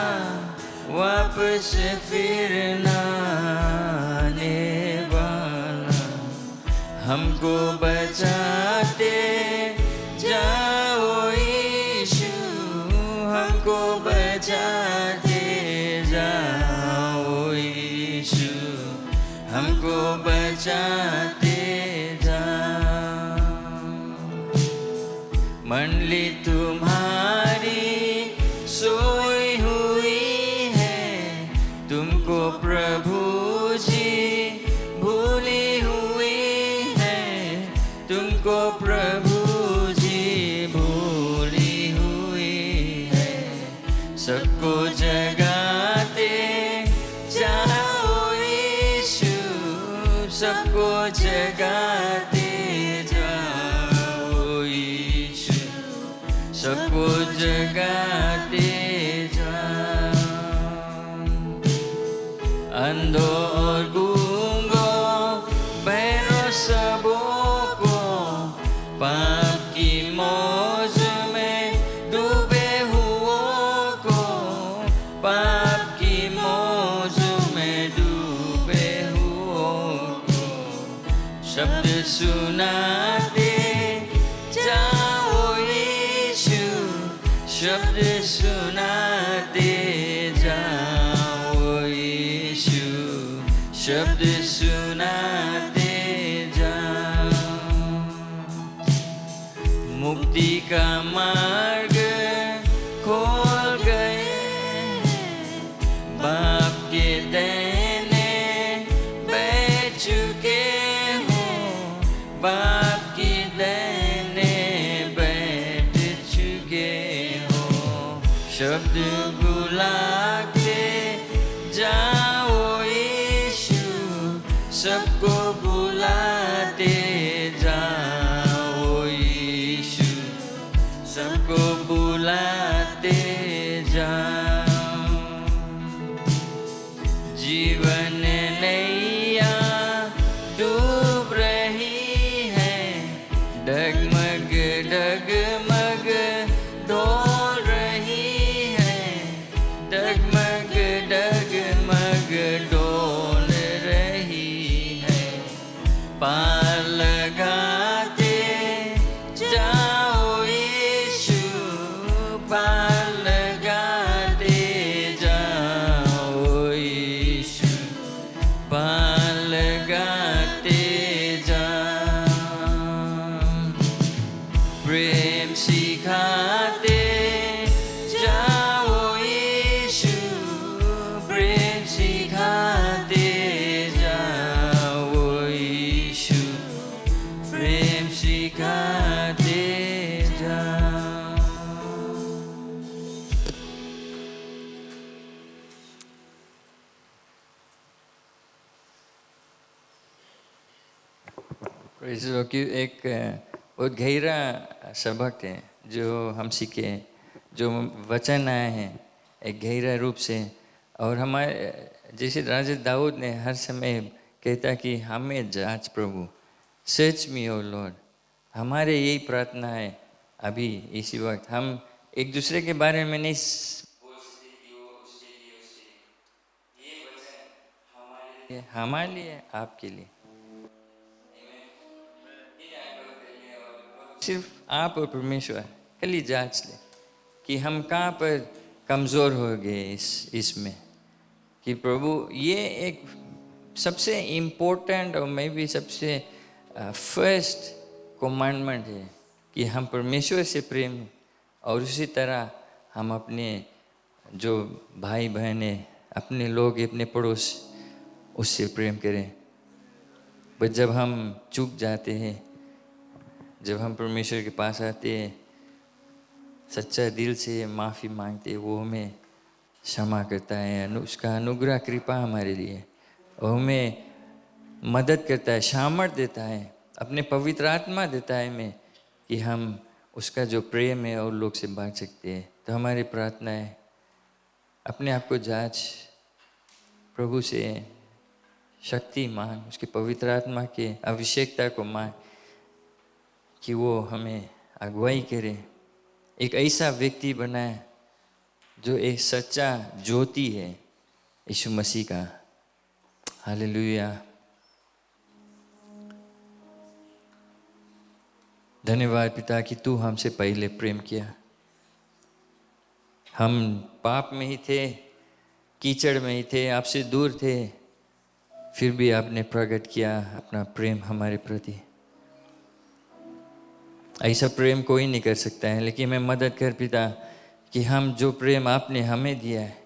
Speaker 2: वापस फिरना आने वाला। हमको बचाते जाओ यीशु, हमको बचाते जाओ यीशु, हमको बचाते जाओ। मंडली तुम्हारी सोई हुई है, तुमको प्रभु जी भूली हुई है, तुमको प्रभु जी भूली हुई है। सबको जगाते जाओ यीशु, सबको जगाते जाओ यीशु, सबको जगाते जाओ। अंधों और गूंगों, बहरों सबों को, पाप की मौज में डूबे हुओं को, पाप की मौज में डूबे हुओं को, शब्द सुनाते जाओ यीशु, शब्द सुनाते जाओ यीशु, शब्द सुनाते जाओ। मुक्ति का मार्ग खोल गए, बाप के दाहिने बैठ चुके हो, बाप के दाहिने बैठ चुके हो। शब्द बुलाते जाओ यीशु, सबको बुलाते जाओ यीशु, सबको बुलाते जाओ। जीवन नैया डूब रही है, डगमग डगमग डोल रही है, डगमग डगमग डोल रही है। पार लगाते जाओ यीशु, पार लगाते जाओ यीशु, पार लगाते जाओ। प्रेम सिखाते जाओ यीशु, प्रेम सिखाते जाओ यीशु, प्रेम सिखाते जाओ।
Speaker 5: Praise the Lord. कि एक बहुत गहरा सबक है जो हम सीखे, जो वचन आए हैं एक गहरा रूप से। और हमारे जैसे राजा दाऊद ने हर समय कहता कि हमें जांच प्रभु, सर्च मी ओ लॉर्ड। हमारे यही प्रार्थना है अभी इसी वक्त। हम एक दूसरे के बारे में नहीं बोल सकते कि वो उसके लिए, ये वचन हमारे लिए आपके लिए। सिर्फ आप और परमेश्वर खाली जांच ले कि हम कहाँ पर कमज़ोर हो गए इसमें। कि प्रभु ये एक सबसे इम्पोर्टेंट और मैं भी सबसे फर्स्ट कमांडमेंट है कि हम परमेश्वर से प्रेम, और उसी तरह हम अपने जो भाई बहन है, अपने लोग, अपने पड़ोस, उससे प्रेम करें। बस जब हम चूक जाते हैं, जब हम परमेश्वर के पास आते हैं, सच्चा दिल से माफ़ी मांगते हैं, वो हमें क्षमा करता है। उसका अनुग्रह कृपा हमारे लिए, और हमें मदद करता है, सामर्थ देता है, अपने पवित्र आत्मा देता है हमें कि हम उसका जो प्रेम है और लोग से बांट सकते हैं। तो हमारी प्रार्थना है, अपने आप को जांच, प्रभु से शक्ति मांग, उसके पवित्र आत्मा के आवश्यकता को मांग कि वो हमें अगुवाई करे, एक ऐसा व्यक्ति बनाए जो एक सच्चा ज्योति है यीशु मसीह का। हालेलुया। धन्यवाद पिता कि तू हमसे पहले प्रेम किया। हम पाप में ही थे, कीचड़ में ही थे, आपसे दूर थे, फिर भी आपने प्रकट किया अपना प्रेम हमारे प्रति। ऐसा प्रेम कोई नहीं कर सकता है, लेकिन मैं मदद कर पिता कि हम जो प्रेम आपने हमें दिया है,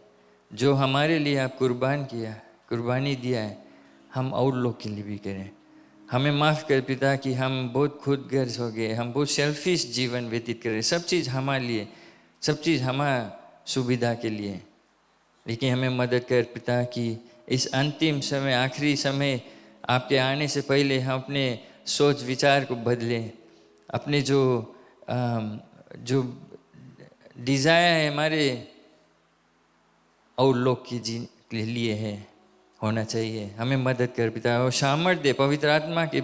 Speaker 5: जो हमारे लिए आप कुर्बानी दिया है, हम और लोग के लिए भी करें। हमें माफ़ कर पिता कि हम बहुत खुदगर्ज हो गए, हम बहुत सेल्फिश जीवन व्यतीत करें, सब चीज़ हमारे लिए, सब चीज़ हमारा सुविधा के लिए। लेकिन हमें मदद कर पिता कि इस अंतिम समय, आखिरी समय, आपके आने से पहले हम अपने सोच विचार को बदलें। अपने जो डिज़ायर है हमारे और लोग के लिए है, होना चाहिए। हमें मदद कर पिता, और सामर्थ्य दे। पवित्र आत्मा के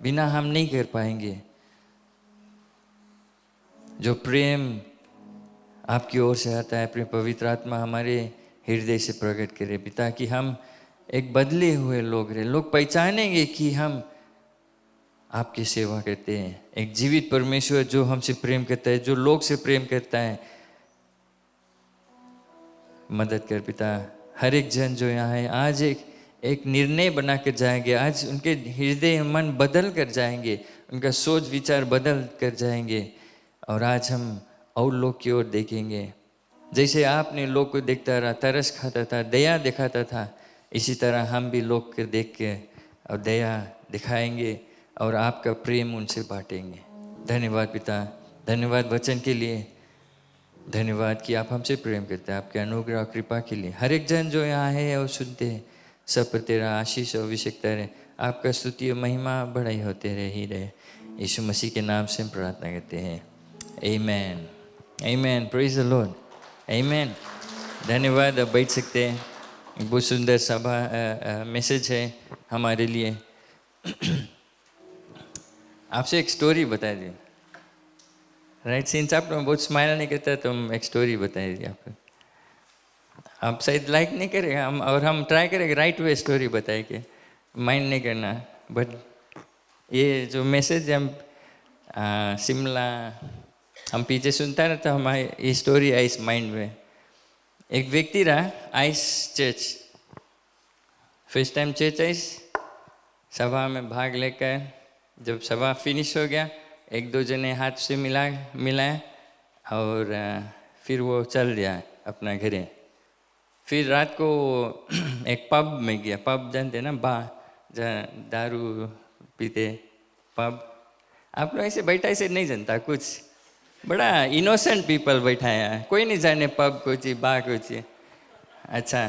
Speaker 5: बिना हम नहीं कर पाएंगे। जो प्रेम आपकी ओर से आता है, अपने पवित्र आत्मा हमारे हृदय से प्रकट करे पिता, कि हम एक बदले हुए लोग रहे। लोग पहचानेंगे कि हम आपकी सेवा करते हैं। एक जीवित परमेश्वर जो हमसे प्रेम करता है, जो लोग से प्रेम करता है। मदद कर पिता, हर एक जन जो यहाँ है आज एक निर्णय बना कर जाएंगे। आज उनके हृदय मन बदल कर जाएंगे, उनका सोच विचार बदल कर जाएंगे और आज हम और लोग की ओर देखेंगे। जैसे आपने लोग को देखता रहा, तरस खाता था, दया दिखाता था, इसी तरह हम भी लोग को देख के और दया दिखाएंगे और आपका प्रेम उनसे बांटेंगे। धन्यवाद पिता, धन्यवाद वचन के लिए, धन्यवाद कि आप हमसे प्रेम करते हैं। आपके अनुग्रह और कृपा के लिए हर एक जन जो यहाँ है और सुनते हैं, सब पर तेरा आशीष और अभिषेकता रहे। आपका स्तुति और महिमा बढ़ाई होते रहे ही रहे। यीशु मसीह के नाम से हम प्रार्थना करते हैं, amen, amen. Praise the Lord, आमेन। धन्यवाद। अब बैठ सकते हैं। एक बहुत सुंदर सभा मैसेज है हमारे लिए। आपसे एक स्टोरी बता दी, राइट? सिंस आप लोग बहुत स्माइल नहीं करता तो हम एक स्टोरी बताई दी आपको। आप शायद लाइक नहीं करेगा हम ट्राई करेंगे राइट वे स्टोरी बताए के, माइंड नहीं करना। बट ये जो मैसेज हम शिमला हम पीछे सुनता रहता, हमारी ये स्टोरी आई इस माइंड में। एक व्यक्ति रहा ice church, first time church ice सभा में भाग लेकर, जब सभा फिनिश हो गया, एक दो जने हाथ से मिलाया और फिर वो चल दिया अपना घरे। फिर रात को एक पब में गया। पब जानते ना, जहाँ दारू पीते, पब। आप लोग ऐसे बैठा ऐसे नहीं जानता कुछ, बड़ा इनोसेंट पीपल बैठा है, कोई नहीं जाने पब कुछ बा कुछ। अच्छा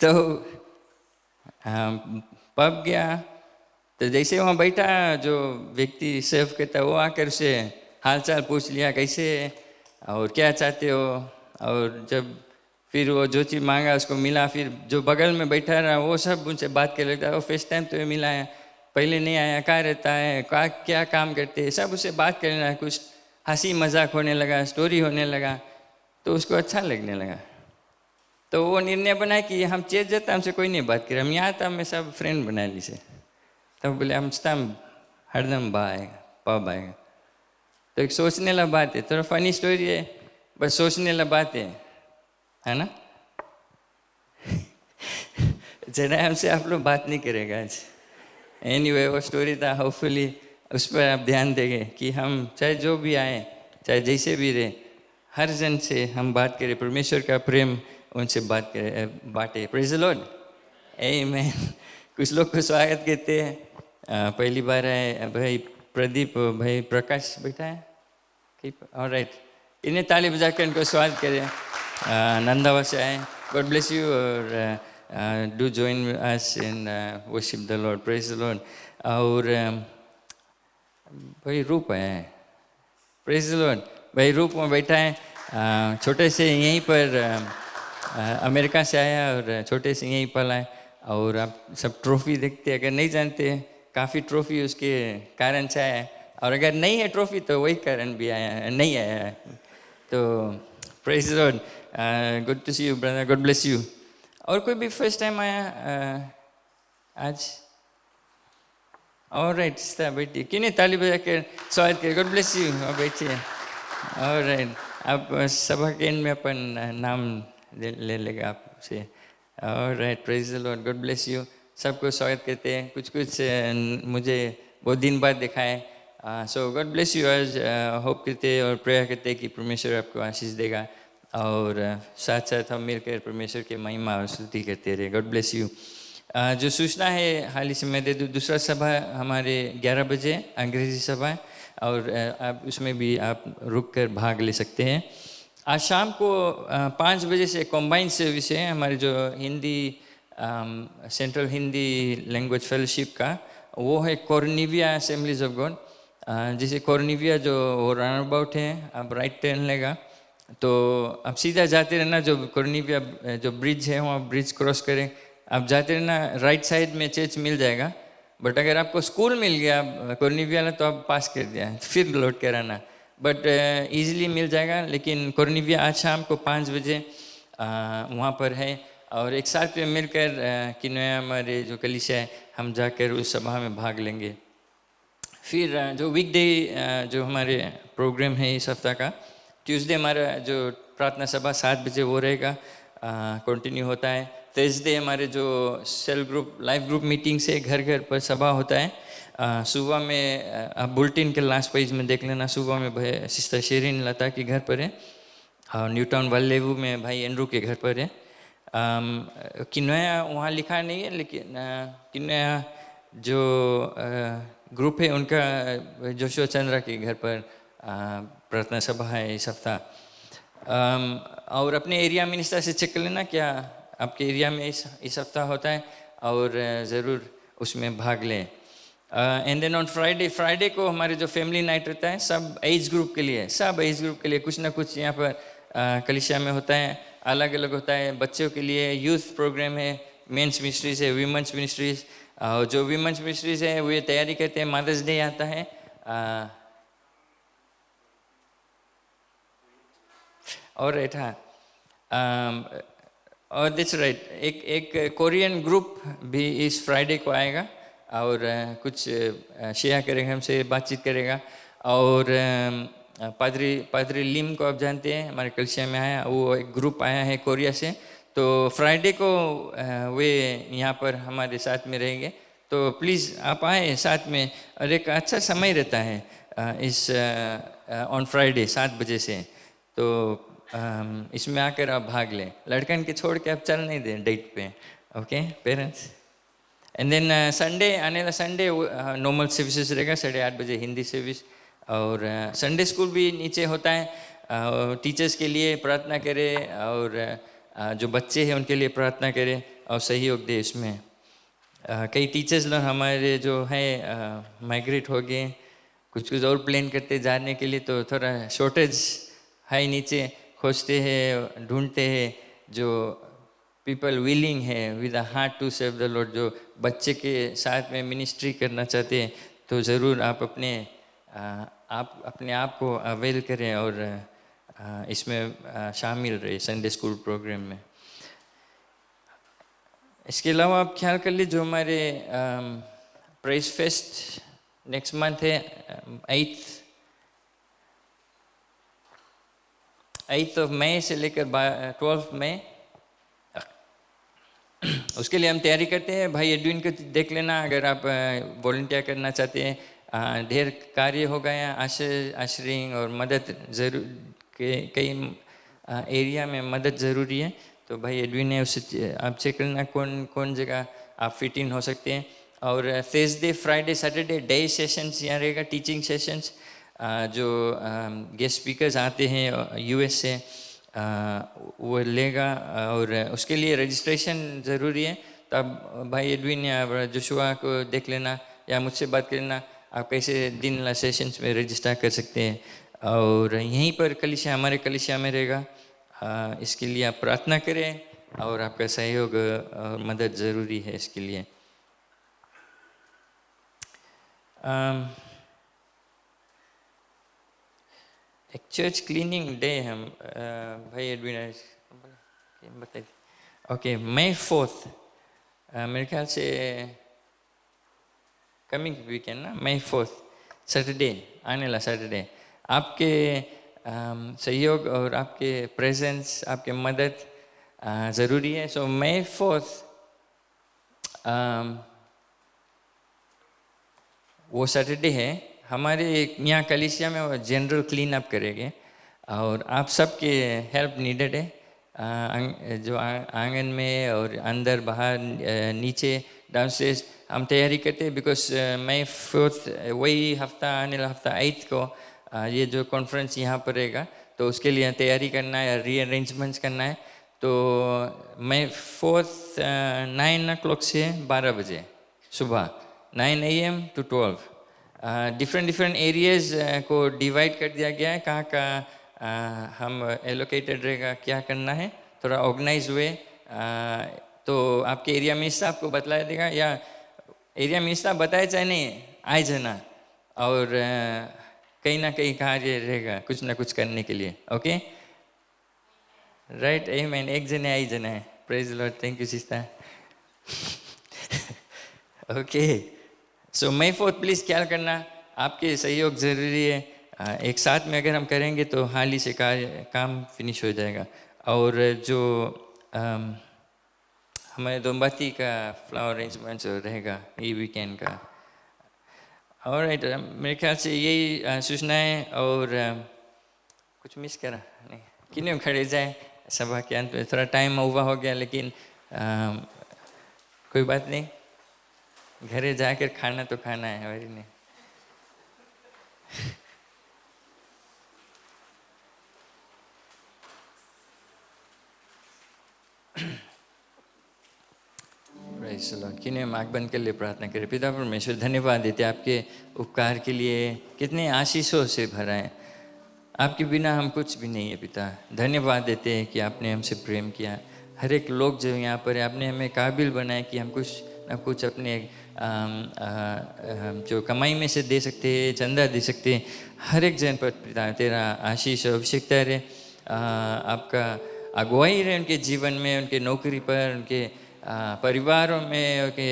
Speaker 5: तो पब गया तो जैसे वहाँ बैठा जो व्यक्ति सर्व करता वो आकर उसे हाल चाल पूछ लिया, कैसे और क्या चाहते हो। और जब फिर वो जो चीज़ मांगा उसको मिला, फिर जो बगल में बैठा रहा वो सब उनसे बात कर लेता। वो फर्स्ट टाइम तो मिला है, पहले नहीं आया, कहाँ रहता है, क्या काम करते हैं, सब उससे बात करना है। कुछ हंसी मजाक होने लगा, स्टोरी होने लगा, तो उसको अच्छा लगने लगा। तो वो निर्णय बना कि हम चेत जाता, हमसे कोई नहीं बात करे, हम यहाँ था, हमें सब फ्रेंड बना ली से। तब बोले हम हरदम बा आएगा, पब आएगा। तो एक सोचने वाला बात है, थोड़ा फनी स्टोरी है, बस सोचने वाला बात है ना। जरा हमसे आप लोग बात नहीं करेगा आज। एनीवे वो स्टोरी था, होपफुली उस पर आप ध्यान देंगे कि हम चाहे जो भी आए, चाहे जैसे भी रहे, हर जन से हम बात करें, परमेश्वर का प्रेम उनसे बात करें, बांटे। प्रेज द लॉर्ड, आमीन। कुछ लोग को स्वागत कहते हैं, पहली बार आए भाई प्रदीप, भाई प्रकाश बैठा है, ऑलराइट, इन्हें ताली बजाकर इनको स्वागत करें। नंदावा से आए, गॉड ब्लेस यू, और do join us in worship the Lord, praise the Lord. और भाई रूप है, प्रेज द लॉर्ड, भाई रूप में बैठा है, छोटे से यहीं पर अमेरिका से आया और छोटे से यहीं पला है। और आप सब ट्रॉफी देखते, अगर नहीं जानते काफ़ी ट्रॉफी उसके कारण से आया है, और अगर नहीं है ट्रॉफी तो वही कारण भी आया नहीं आया है। तो praise the Lord, good to see you brother, God bless you. और कोई भी फर्स्ट टाइम आया आज? ऑलराइट, बैठिए, क्यों नहीं ताली बजा कर स्वागत करें, गॉड ब्लेस यू, और बैठिए। ऑलराइट, आप सभा के एंड में अपन नाम ले लेगा आपसे। Alright, praise the Lord, God bless you. सबको स्वागत करते हैं। कुछ मुझे बहुत दिन बाद देखा है, सो गॉड ब्लेस यू। आज होप करते और प्रेयर करते हैं कि परमेश्वर आपको आशीष देगा, और साथ साथ हम मिलकर परमेश्वर के महिमा और स्तुति करते रहे। God bless you. जो सूचना है हाल ही से मैं दे दूँ, दूसरा सभा हमारे 11 बजे अंग्रेजी सभा है, और आप उसमें भी आप रुक कर भाग ले सकते हैं। आज शाम को 5 बजे से कॉम्बाइंड सर्विस है हमारे जो Hindi central Hindi language fellowship का, वो है कॉर्निविया असेंबलीज ऑफ गॉड। जैसे कॉर्निविया जो वो रन अबाउट है, आप राइट टर्न लेगा तो आप सीधा जाते रहना, जो कॉर्निविया जो ब्रिज है वहाँ ब्रिज क्रॉस करें, आप जाते रहना, राइट साइड में चर्च मिल जाएगा। बट अगर आपको स्कूल मिल गया कॉर्निविया तो आप पास कर दिया, फिर लौट कर आना, बट ईजिली मिल जाएगा। लेकिन कॉर्निविया आज शाम को 5 बजे वहाँ पर है, और एक साथ में मिलकर किनोया हमारे जो कलीसिया है हम जाकर उस सभा में भाग लेंगे। फिर जो वीकडे जो हमारे प्रोग्राम है इस हफ्ता का, ट्यूसडे हमारा जो प्रार्थना सभा 7 बजे वो रहेगा, कंटिन्यू होता है। थर्सडे हमारे जो cell group live group meeting से घर घर पर सभा होता है। सुबह में आप बुलेटिन के लास्ट पेज में देख लेना, सुबह में सिस्टर शेरिन लता के घर पर है, और न्यू टाउन वालेवू में भाई एंड्रू के घर पर है। किनोया वहाँ लिखा नहीं है, लेकिन किनोया जो ग्रुप है उनका जोशुआ चंद्रा के घर पर प्रार्थना सभा है इस हफ्ता। और अपने एरिया मिनिस्टर से चेक कर लेना क्या आपके एरिया में इस हफ्ता होता है, और ज़रूर उसमें भाग लें। एंड देन ऑन फ्राइडे को हमारे जो फैमिली नाइट रहता है, सब एज ग्रुप के लिए कुछ ना कुछ यहाँ पर कलीसिया में होता है, अलग अलग होता है। बच्चों के लिए यूथ प्रोग्राम है, मेंस मिनिस्ट्रीज है, वीमेंस मिनिस्ट्रीज। और जो वीमेंस मिनिस्ट्रीज है वो तैयारी करते हैं, मदर्स डे आता है, और ऐठा और दैट्स राइट, एक कोरियन ग्रुप भी इस फ्राइडे को आएगा और कुछ शेयर करेगा, हमसे बातचीत करेगा। और पादरी लिम को आप जानते हैं, हमारे कलीसिया में आया, वो एक ग्रुप आया है कोरिया से। तो फ्राइडे को वे यहाँ पर हमारे साथ में रहेंगे, तो प्लीज़ आप आए साथ में। और एक अच्छा समय रहता है इस ऑन फ्राइडे 7 बजे से, तो इसमें आकर आप भाग लें। लड़कन के छोड़ के आप चल नहीं दें डेट पे, okay parents. And then Sunday, आने वाला संडे नॉर्मल सर्विसेज रहेगा, 8:30 बजे हिंदी सर्विस। और संडे स्कूल भी नीचे होता है, टीचर्स के लिए प्रार्थना करें, और जो बच्चे हैं उनके लिए प्रार्थना करें और सहयोग दे इसमें। कई टीचर्स लोग हमारे जो है माइग्रेट हो गए, कुछ और प्लान करते जाने के लिए, तो थोड़ा शॉर्टेज है, नीचे खोजते हैं, ढूंढते हैं जो पीपल विलिंग है with a heart to serve the Lord, जो बच्चे के साथ में मिनिस्ट्री करना चाहते हैं। तो ज़रूर आप अपने आप को अवेल करें और इसमें शामिल रहे संडे स्कूल प्रोग्राम में। इसके अलावा आप ख्याल कर लीजिए, जो हमारे प्रेज फेस्ट नेक्स्ट मंथ है 8th of मई से लेकर 12th मई, उसके लिए हम तैयारी करते हैं। भाई एडविन को देख लेना अगर आप वॉलंटियर करना चाहते हैं। ढेर कार्य हो गया, आश्रय और मदद ज़रूर, कई एरिया में मदद ज़रूरी है। तो भाई एडविन है, उससे आप चेक करना कौन जगह आप फिट इन हो सकते हैं। और Thursday, Friday, Saturday day sessions यहाँ रहेगा, टीचिंग सेशंस। जो गेस्ट स्पीकर्स आते हैं यूएस से, वो लेगा, और उसके लिए रजिस्ट्रेशन ज़रूरी है। तब भाई एडविन या जोशुआ को देख लेना या मुझसे बात करना, आप कैसे दिन ला सेशंस में रजिस्टर कर सकते हैं। और यहीं पर कलीसिया, हमारे कलीसिया में रहेगा। इसके लिए आप प्रार्थना करें और आपका सहयोग और मदद ज़रूरी है इसके लिए। एक चर्च क्लीनिंग डे हम भाई एडविन बताइए। ओके, May 4th, मेरे ख्याल से कमिंग वीकेंड ना, May 4th सैटरडे, आने वाला सैटरडे। आपके सहयोग और आपके प्रेजेंस, आपके मदद ज़रूरी है। सो May 4th वो सैटरडे है, हमारे यहाँ कलीसिया में वो जनरल क्लीन अप करेंगे, और आप सबके हेल्प नीडेड है। जो आंगन में और अंदर बाहर नीचे डाउनस्टेयर्स हम तैयारी करते हैं, बिकॉज May 4th वही हफ्ता, आने वाला हफ्ता 8th को ये जो कॉन्फ्रेंस यहाँ पर रहेगा, तो उसके लिए तैयारी करना है, रीअरेंजमेंट्स करना है। तो May 4th 9 o'clock से 12 बजे सुबह, 9 AM to 12, डिफरेंट एरियाज़ को डिवाइड कर दिया गया है, कहाँ हम एलोकेटेड रहेगा, क्या करना है, थोड़ा ऑर्गेनाइज हुए। तो आपके एरिया मिनिस्टर आपको बतला देगा, या एरिया मिनिस्टर बताए चाहे नहीं, आए जाना, और कहीं ना कहीं कार्य रहेगा कुछ ना कुछ करने के लिए। ओके, राइट, आमीन। एक जने आई जना है, Praise the Lord. Thank you, sister. Okay. So May 4th, please ख्याल करना, आपके सहयोग ज़रूरी है. एक साथ में अगर हम करेंगे तो हाल ही से काम फिनिश हो जाएगा. और जो हमारे दोमबत्ती का फ्लावर अरेंजमेंट्स रहेगा ये वीकेंड का. और मेरे ख्याल से यही सूचना है. और कुछ मिस करा नहीं, किन्हीं खड़े जाए सभा के अंत में. थोड़ा टाइम ओवर हो गया, लेकिन कोई बात नहीं, घरे जाकर खाना तो खाना है और नहीं. Praise the Lord. किन्हें हम आँख बंद कर लिए प्रार्थना करें. पिता परमेश्वर, धन्यवाद देते आपके उपकार के लिए, कितने आशीषों से भरा है. आपके बिना हम कुछ भी नहीं है पिता. धन्यवाद देते हैं कि आपने हमसे प्रेम किया. हर एक लोग जो यहाँ पर है, आपने हमें काबिल बनाया कि हम कुछ न कुछ अपने जो कमाई में से दे सकते हैं, चंदा दे सकते हैं. हर एक जन पर पिता तेरा आशीष और आवश्यकता रहे. आपका अगुवाई रहे उनके जीवन में, उनके नौकरी पर, उनके परिवारों में, उनके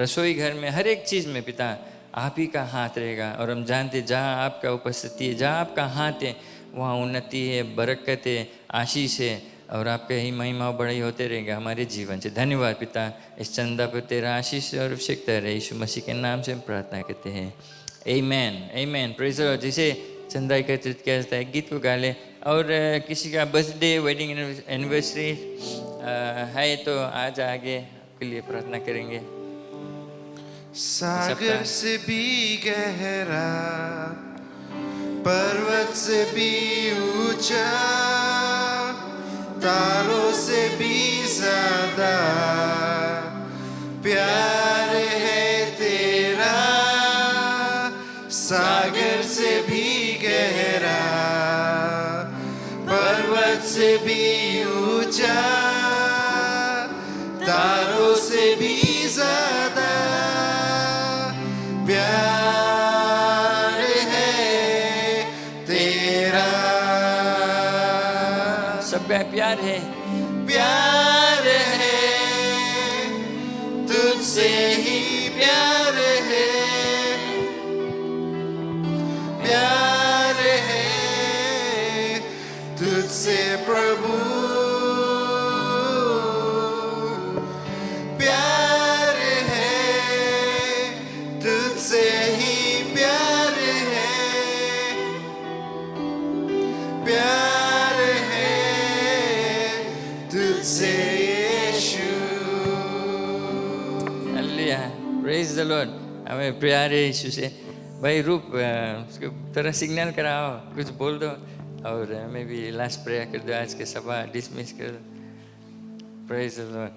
Speaker 5: रसोई घर में, हर एक चीज़ में पिता आप ही का हाथ रहेगा. और हम जानते जहाँ आपका उपस्थिति है, जहाँ आपका हाथ है, वहाँ उन्नति है, बरकत है, आशीष है. और आपका ही महिमा बड़ाई होते रहेगा हमारे जीवन से. धन्यवाद पिता. इस चंदा पर तेरा आशीष और आवश्यकता रहे. यीशु मसीह के नाम से हम प्रार्थना करते हैं. Amen. Amen. Praise the Lord. जिसे चंदा एकत्रित किया जाता है, गीत को गा ले. और किसी का बर्थडे, वेडिंग एनिवर्सरी है तो आज आगे के लिए प्रार्थना करेंगे.
Speaker 1: सागर से भी गहरा, पर्वत से भी ऊंचा, तारों से भी ज्यादा प्यार है तेरा. सागर से भी गहरा, पर्वत से भी ऊंचा, तारों से भी ज्यादा प्यार है तेरा.
Speaker 5: सबका प्यार है.
Speaker 1: प्यार है, तुझसे ही प्यार है. प्यार है तुझसे प्रभु. प्यार है तुझसे ही प्यार है. प्यार है तुझसे यीशु.
Speaker 5: हालेलुया. Praise the Lord. हमें प्यार है यीशु से. भाई रूप उसको थोड़ा सिग्नल कराओ, कुछ बोल दो. और मैं भी लास्ट प्रेयर कर दो. आज के सभा डिसमिस कर दो. Praise the Lord.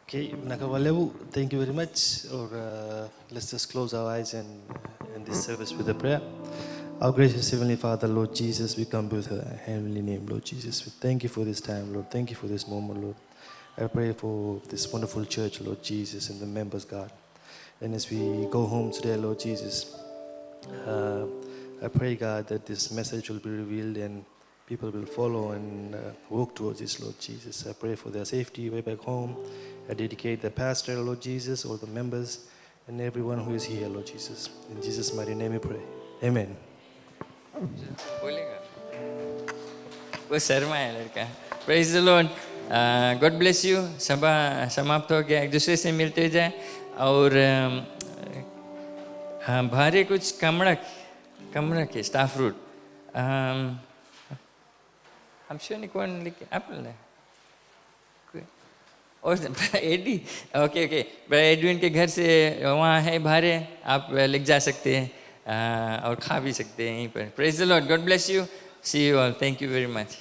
Speaker 6: Okay, Nakawalevu, thank you very much. Or let's just close our eyes and end this service with a prayer. Our gracious Heavenly Father, Lord Jesus, we come with a heavenly name, Lord Jesus. We thank you for this time, Lord. Thank you for this moment, Lord. I pray for this wonderful church, Lord Jesus, and the members, God. And as we go home today, Lord Jesus, I pray, God, that this message will be revealed and people will follow and walk towards this, Lord Jesus. I pray for their safety way back home. I dedicate the pastor, Lord Jesus, all the members, and everyone who is here, Lord Jesus. In Jesus' mighty name we pray. Amen.
Speaker 5: बोलेगा वो शर्मा है लड़का. Praise the Lord. God bless you. सभा समाप्त हो गया. एक दूसरे से मिलते जाए. और भारे कुछ कमरक है स्टार फ्रूट. हम श्योर नहीं कौन लिखे एप्पल है और एडी. ओके. एडविन के घर से वहाँ है भारे, आप लिख जा सकते हैं और खा भी सकते हैं यहीं पर. Praise the Lord. God bless you. See you all. Thank you very much.